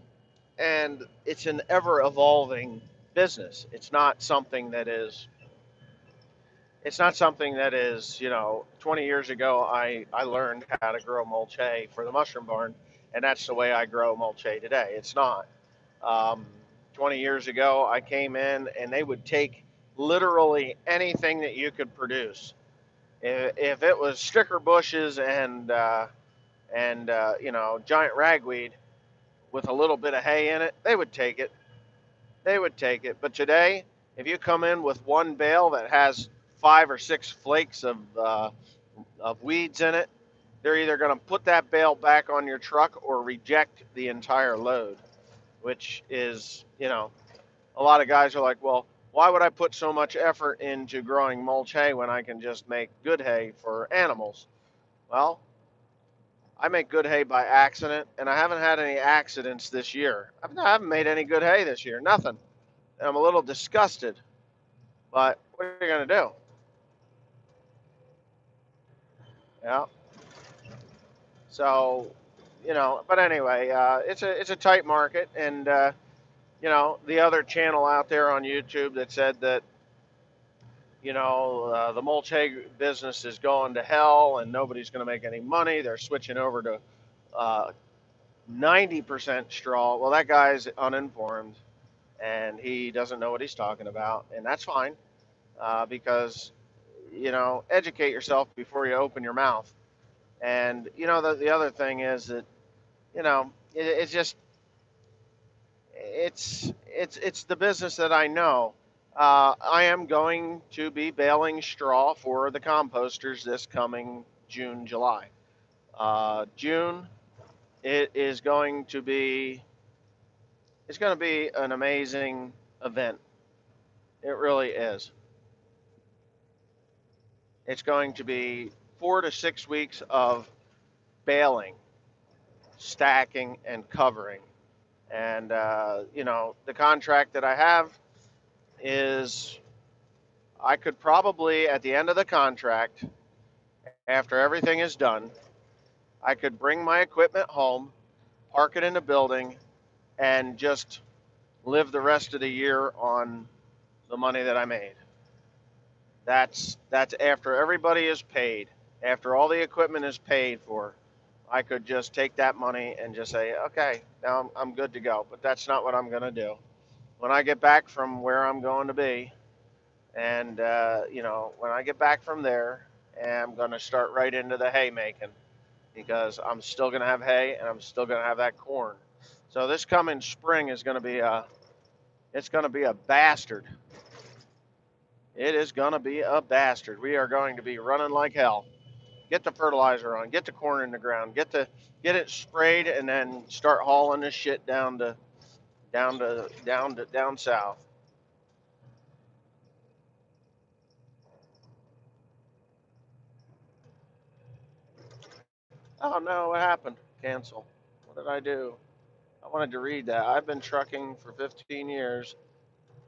and it's an ever evolving business. It's not something that is, 20 years ago, I learned how to grow mulch hay for the mushroom barn, and that's the way I grow mulch hay today. It's not. Um, 20 years ago, I came in and they would take literally anything that you could produce. If it was sticker bushes and giant ragweed with a little bit of hay in it, they would take it. They would take it. But today, if you come in with one bale that has 5 or 6 flakes of weeds in it, they're either going to put that bale back on your truck or reject the entire load, which is, a lot of guys are like, well, why would I put so much effort into growing mulch hay when I can just make good hay for animals? Well, I make good hay by accident, and I haven't had any accidents this year. I haven't made any good hay this year, nothing. And I'm a little disgusted, but what are you going to do? Yeah. So, but anyway, it's a tight market, and the other channel out there on YouTube that said that the mulch hay business is going to hell and nobody's going to make any money. They're switching over to uh, 90% straw. Well, that guy's uninformed and he doesn't know what he's talking about, and that's fine because educate yourself before you open your mouth. And the other thing is that it's just it's the business that I know. I am going to be baling straw for the composters this coming June, July. June, it is going to be it's going to be an amazing event. It really is. It's going to be 4 to 6 weeks of baling, stacking, and covering. And the contract that I have is I could probably, at the end of the contract, after everything is done, I could bring my equipment home, park it in the building, and just live the rest of the year on the money that I made. That's after everybody is paid, after all the equipment is paid for. I could just take that money and just say, okay, now I'm good to go. But that's not what I'm going to do. When I get back from where I'm going to be, and when I get back from there, I'm going to start right into the haymaking because I'm still going to have hay and I'm still going to have that corn. So this coming spring is going to be it's going to be a bastard. It is going to be a bastard. We are going to be running like hell. Get the fertilizer on, get the corn in the ground, get it sprayed, and then start hauling this shit down south. Oh no, what happened? Cancel. What did I do? I wanted to read that. I've been trucking for 15 years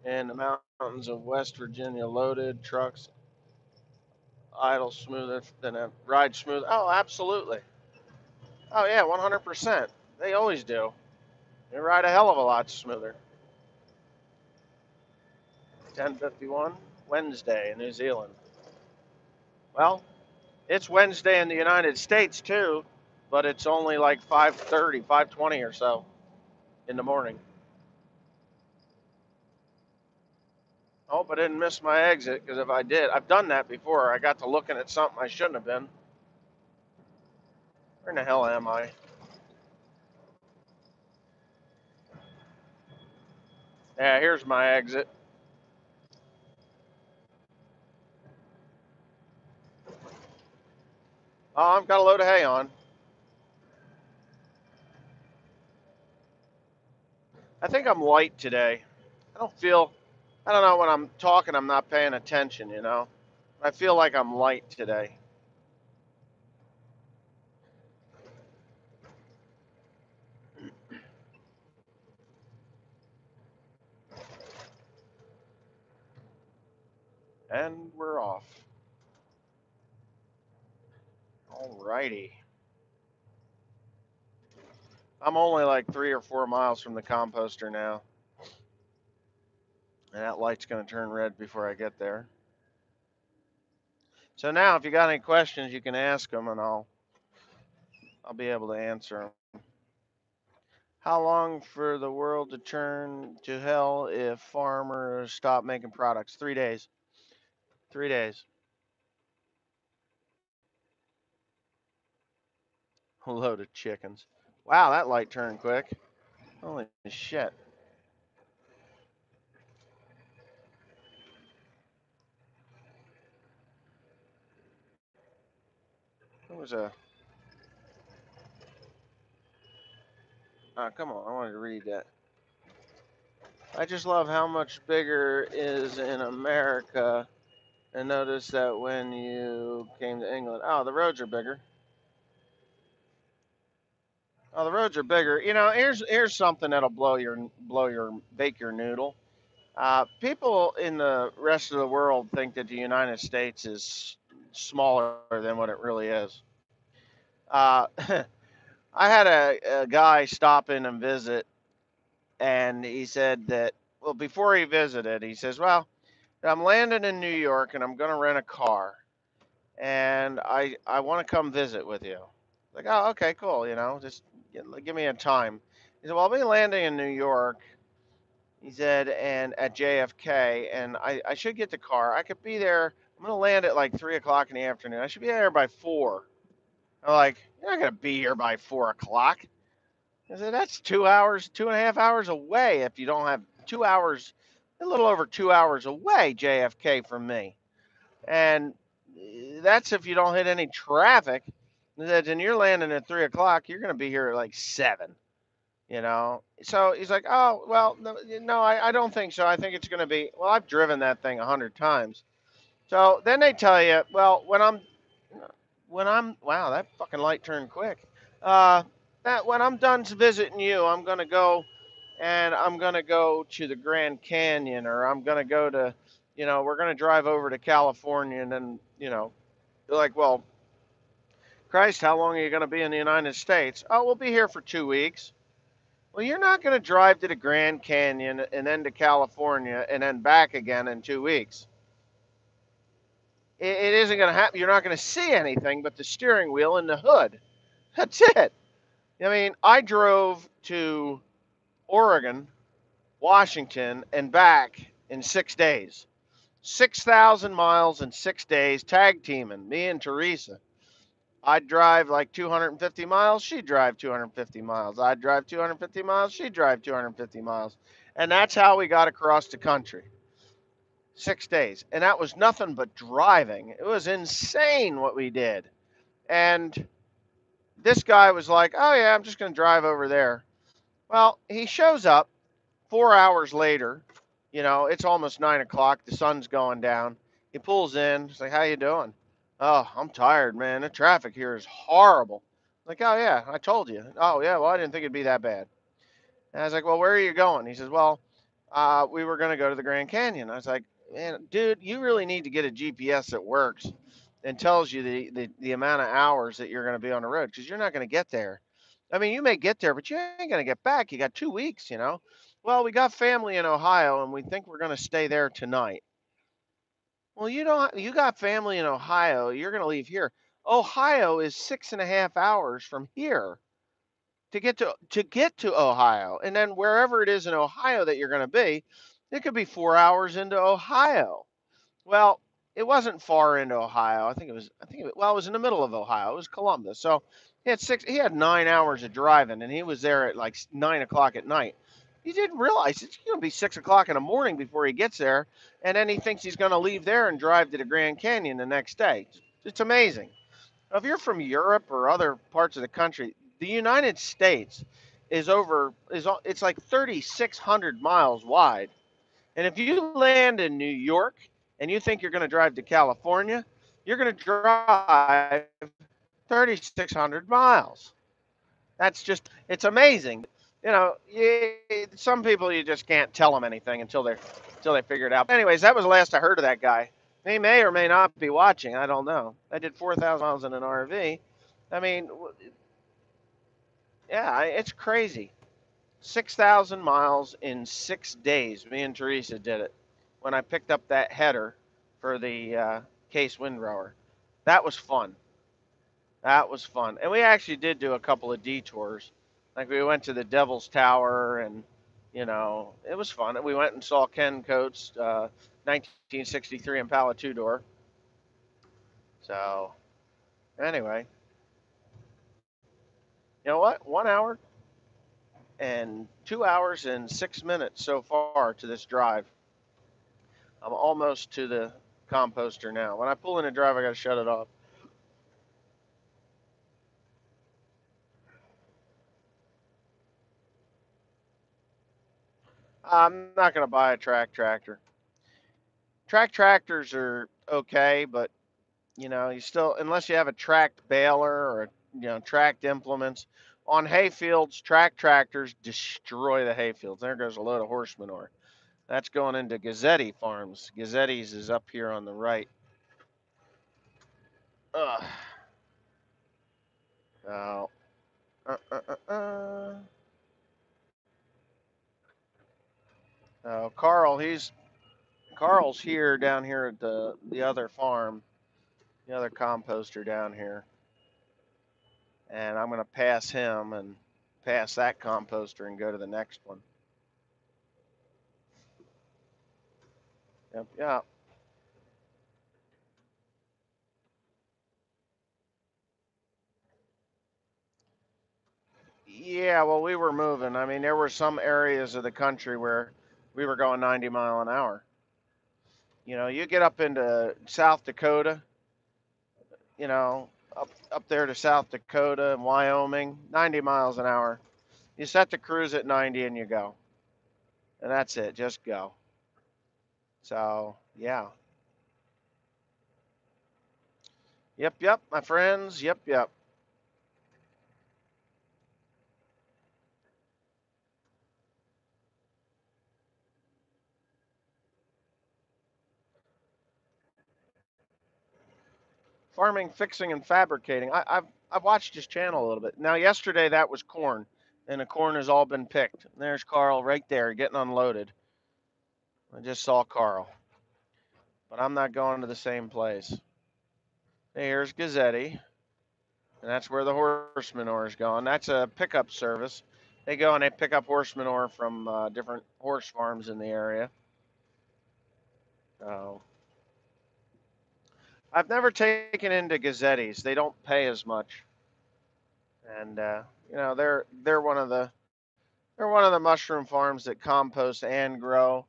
in the mountains of West Virginia, loaded trucks. idle smoother than a ride smooth. Oh, absolutely. Oh yeah, 100%. They always do. They ride a hell of a lot smoother. 10:51, Wednesday in New Zealand. Well, it's Wednesday in the United States too, but it's only like 5:30, 5:20 or so in the morning. I hope I didn't miss my exit, because if I did, I've done that before. I got to looking at something I shouldn't have been. Where in the hell am I? Yeah, here's my exit. Oh, I've got a load of hay on. I think I'm light today. I don't know, when I'm talking, I'm not paying attention, you know? I feel like I'm light today. And we're off. Alrighty. I'm only like 3 or 4 miles from the composter now. And that light's going to turn red before I get there. So now, if you got any questions, you can ask them, and I'll be able to answer them. How long for the world to turn to hell if farmers stop making products? 3 days. 3 days. A load of chickens. Wow, that light turned quick. Holy shit. It was a. Come on, I wanted to read that. I just love how much bigger is in America, and notice that when you came to England. Oh, the roads are bigger. Oh, the roads are bigger. You know, here's something that'll bake your noodle. People in the rest of the world think that the United States is smaller than what it really is. Uh, I had a guy stop in and visit, and he said that, well, before he visited, he says, well, I'm landing in New York and I'm going to rent a car, and I want to come visit with you. Like, oh, okay, cool. You know, just give me a time. He said, well, I'll be landing in New York. He said, and at JFK, and I should get the car. I could be there. I'm going to land at like 3 o'clock in the afternoon. I should be there by 4. I'm like, you're not going to be here by 4 o'clock. I said, that's 2 hours, 2.5 hours away. If you don't have 2 hours, a little over 2 hours away, JFK from me. And that's if you don't hit any traffic. And you're landing at 3 o'clock, you're going to be here at like 7, you know? So he's like, oh, well, no, I don't think so. I think it's going to be, well, I've driven that thing 100 times. So then they tell you, well, wow, that fucking light turned quick. Uh, that when I'm done visiting you, I'm gonna go to the Grand Canyon, or I'm gonna go to, we're gonna drive over to California, and then, they're like, well, Christ, how long are you gonna be in the United States? Oh, we'll be here for 2 weeks. Well, you're not gonna drive to the Grand Canyon and then to California and then back again in 2 weeks. It isn't gonna happen. You're not gonna see anything but the steering wheel and the hood. That's it. I mean, I drove to Oregon, Washington, and back in 6 days. 6,000 miles in 6 days, tag teaming, me and Teresa. I'd drive like 250 miles, she'd drive 250 miles. I'd drive 250 miles, she'd drive 250 miles. And that's how we got across the country. 6 days. And that was nothing but driving. It was insane what we did. And this guy was like, oh, yeah, I'm just going to drive over there. Well, he shows up 4 hours later. It's almost 9 o'clock. The sun's going down. He pulls in. He's like, how you doing? Oh, I'm tired, man. The traffic here is horrible. Like, oh, yeah, I told you. Oh, yeah, well, I didn't think it'd be that bad. And I was like, well, where are you going? He says, well, we were going to go to the Grand Canyon. I was like, man, dude, you really need to get a GPS that works. and tells you the amount of hours that you're going to be on the road because you're not going to get there. I mean, you may get there, but you ain't going to get back. You got 2 weeks, you know. Well, we got family in Ohio, and we think we're going to stay there tonight. Well, you don't. You got family in Ohio. You're going to leave here. Ohio is 6.5 hours from here to get to Ohio, and then wherever it is in Ohio that you're going to be, it could be 4 hours into Ohio. Well, it wasn't far into Ohio. I think it was. I think it, well, it was in the middle of Ohio. It was Columbus. So he had six. He had 9 hours of driving, and he was there at like 9 o'clock at night. He didn't realize it's going to be 6 o'clock in the morning before he gets there, and then he thinks he's going to leave there and drive to the Grand Canyon the next day. It's amazing. Now, if you're from Europe or other parts of the country, the United States it's like 3,600 miles wide. And if you land in New York and you think you're going to drive to California, you're going to drive 3,600 miles. It's amazing. You know, some people you just can't tell them anything until they figure it out. Anyways, that was the last I heard of that guy. He may or may not be watching. I don't know. I did 4,000 miles in an RV. I mean, yeah, it's crazy. 6,000 miles in 6 days. Me and Teresa did it when I picked up that header for the case windrower. That was fun. That was fun. And we actually did do a couple of detours. Like we went to the Devil's Tower and, it was fun. We went and saw Ken Coates' 1963 Impala two-door. So, anyway, you know what? 1 hour and 2 hours and 6 minutes so far to this drive. I'm almost to the composter now. When I pull in a drive, I got to shut it off. I'm not going to buy a track tractor. Track tractors are okay, but you still, unless you have a tracked baler or tracked implements on hay fields, track tractors destroy the hay fields. There goes a load of horse manure. That's going into Gazzetti farms. Gazzetti's is up here on the right. Ugh. Oh. Oh, Carl's here down here at the other farm, the other composter down here, and I'm gonna pass him and pass that composter and go to the next one. Yep, yep. Yeah, well, we were moving. I mean, there were some areas of the country where we were going 90 mile an hour. You get up into South Dakota, up there to South Dakota and Wyoming, 90 miles an hour. You set the cruise at 90 and you go. And that's it, just go. So, yeah. Yep, yep, my friends. Yep, yep. Farming, fixing, and fabricating. I've watched his channel a little bit. Now, yesterday that was corn, and the corn has all been picked. There's Carl right there getting unloaded. I just saw Carl, but I'm not going to the same place. Here's Gazzetti, and that's where the horse manure is going. That's a pickup service. They go and they pick up horse manure from different horse farms in the area. So I've never taken into Gazzetti's. They don't pay as much, and they're one of the mushroom farms that compost and grow.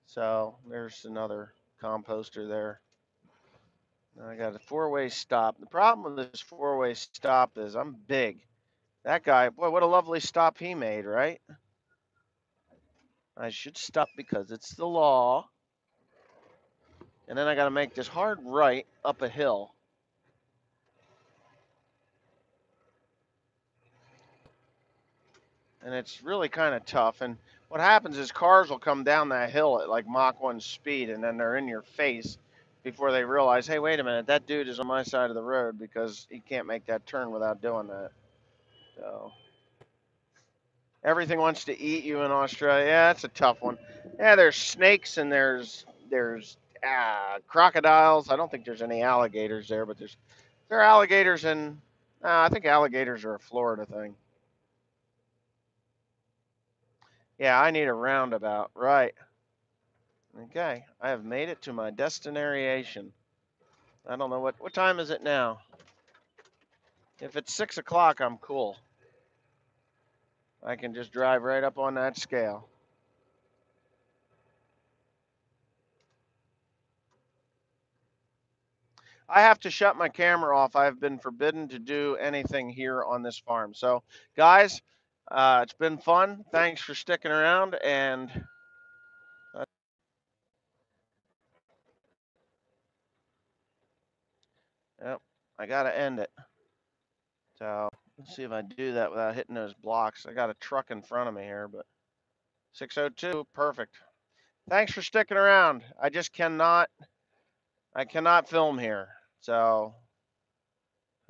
So there's another composter there. Now I got a four-way stop. The problem with this four-way stop is I'm big. That guy, boy, what a lovely stop he made, right? I should stop because it's the law. And then I got to make this hard right up a hill. And it's really kind of tough. And what happens is cars will come down that hill at like Mach 1 speed, and then they're in your face. before they realize, hey, wait a minute, that dude is on my side of the road because he can't make that turn without doing that. So everything wants to eat you in Australia. Yeah, that's a tough one. Yeah, there's snakes and there's crocodiles. I don't think there's any alligators there, but there are alligators in. I think alligators are a Florida thing. Yeah, I need a roundabout. Right. Okay, I have made it to my destination. I don't know what time is it now. If it's 6 o'clock, I'm cool. I can just drive right up on that scale. I have to shut my camera off. I've been forbidden to do anything here on this farm. So, guys, it's been fun. Thanks for sticking around. And yep, I got to end it. So, let's see if I do that without hitting those blocks. I got a truck in front of me here, but 6:02, perfect. Thanks for sticking around. I cannot film here. So,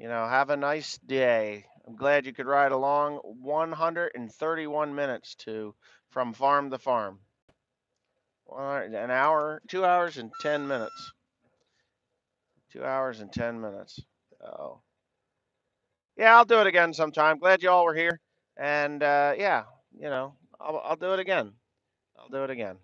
have a nice day. I'm glad you could ride along. 131 minutes from farm to farm. An hour, 2 hours and 10 minutes. 2 hours and 10 minutes. So, yeah, I'll do it again sometime. Glad you all were here. And yeah, I'll do it again. I'll do it again.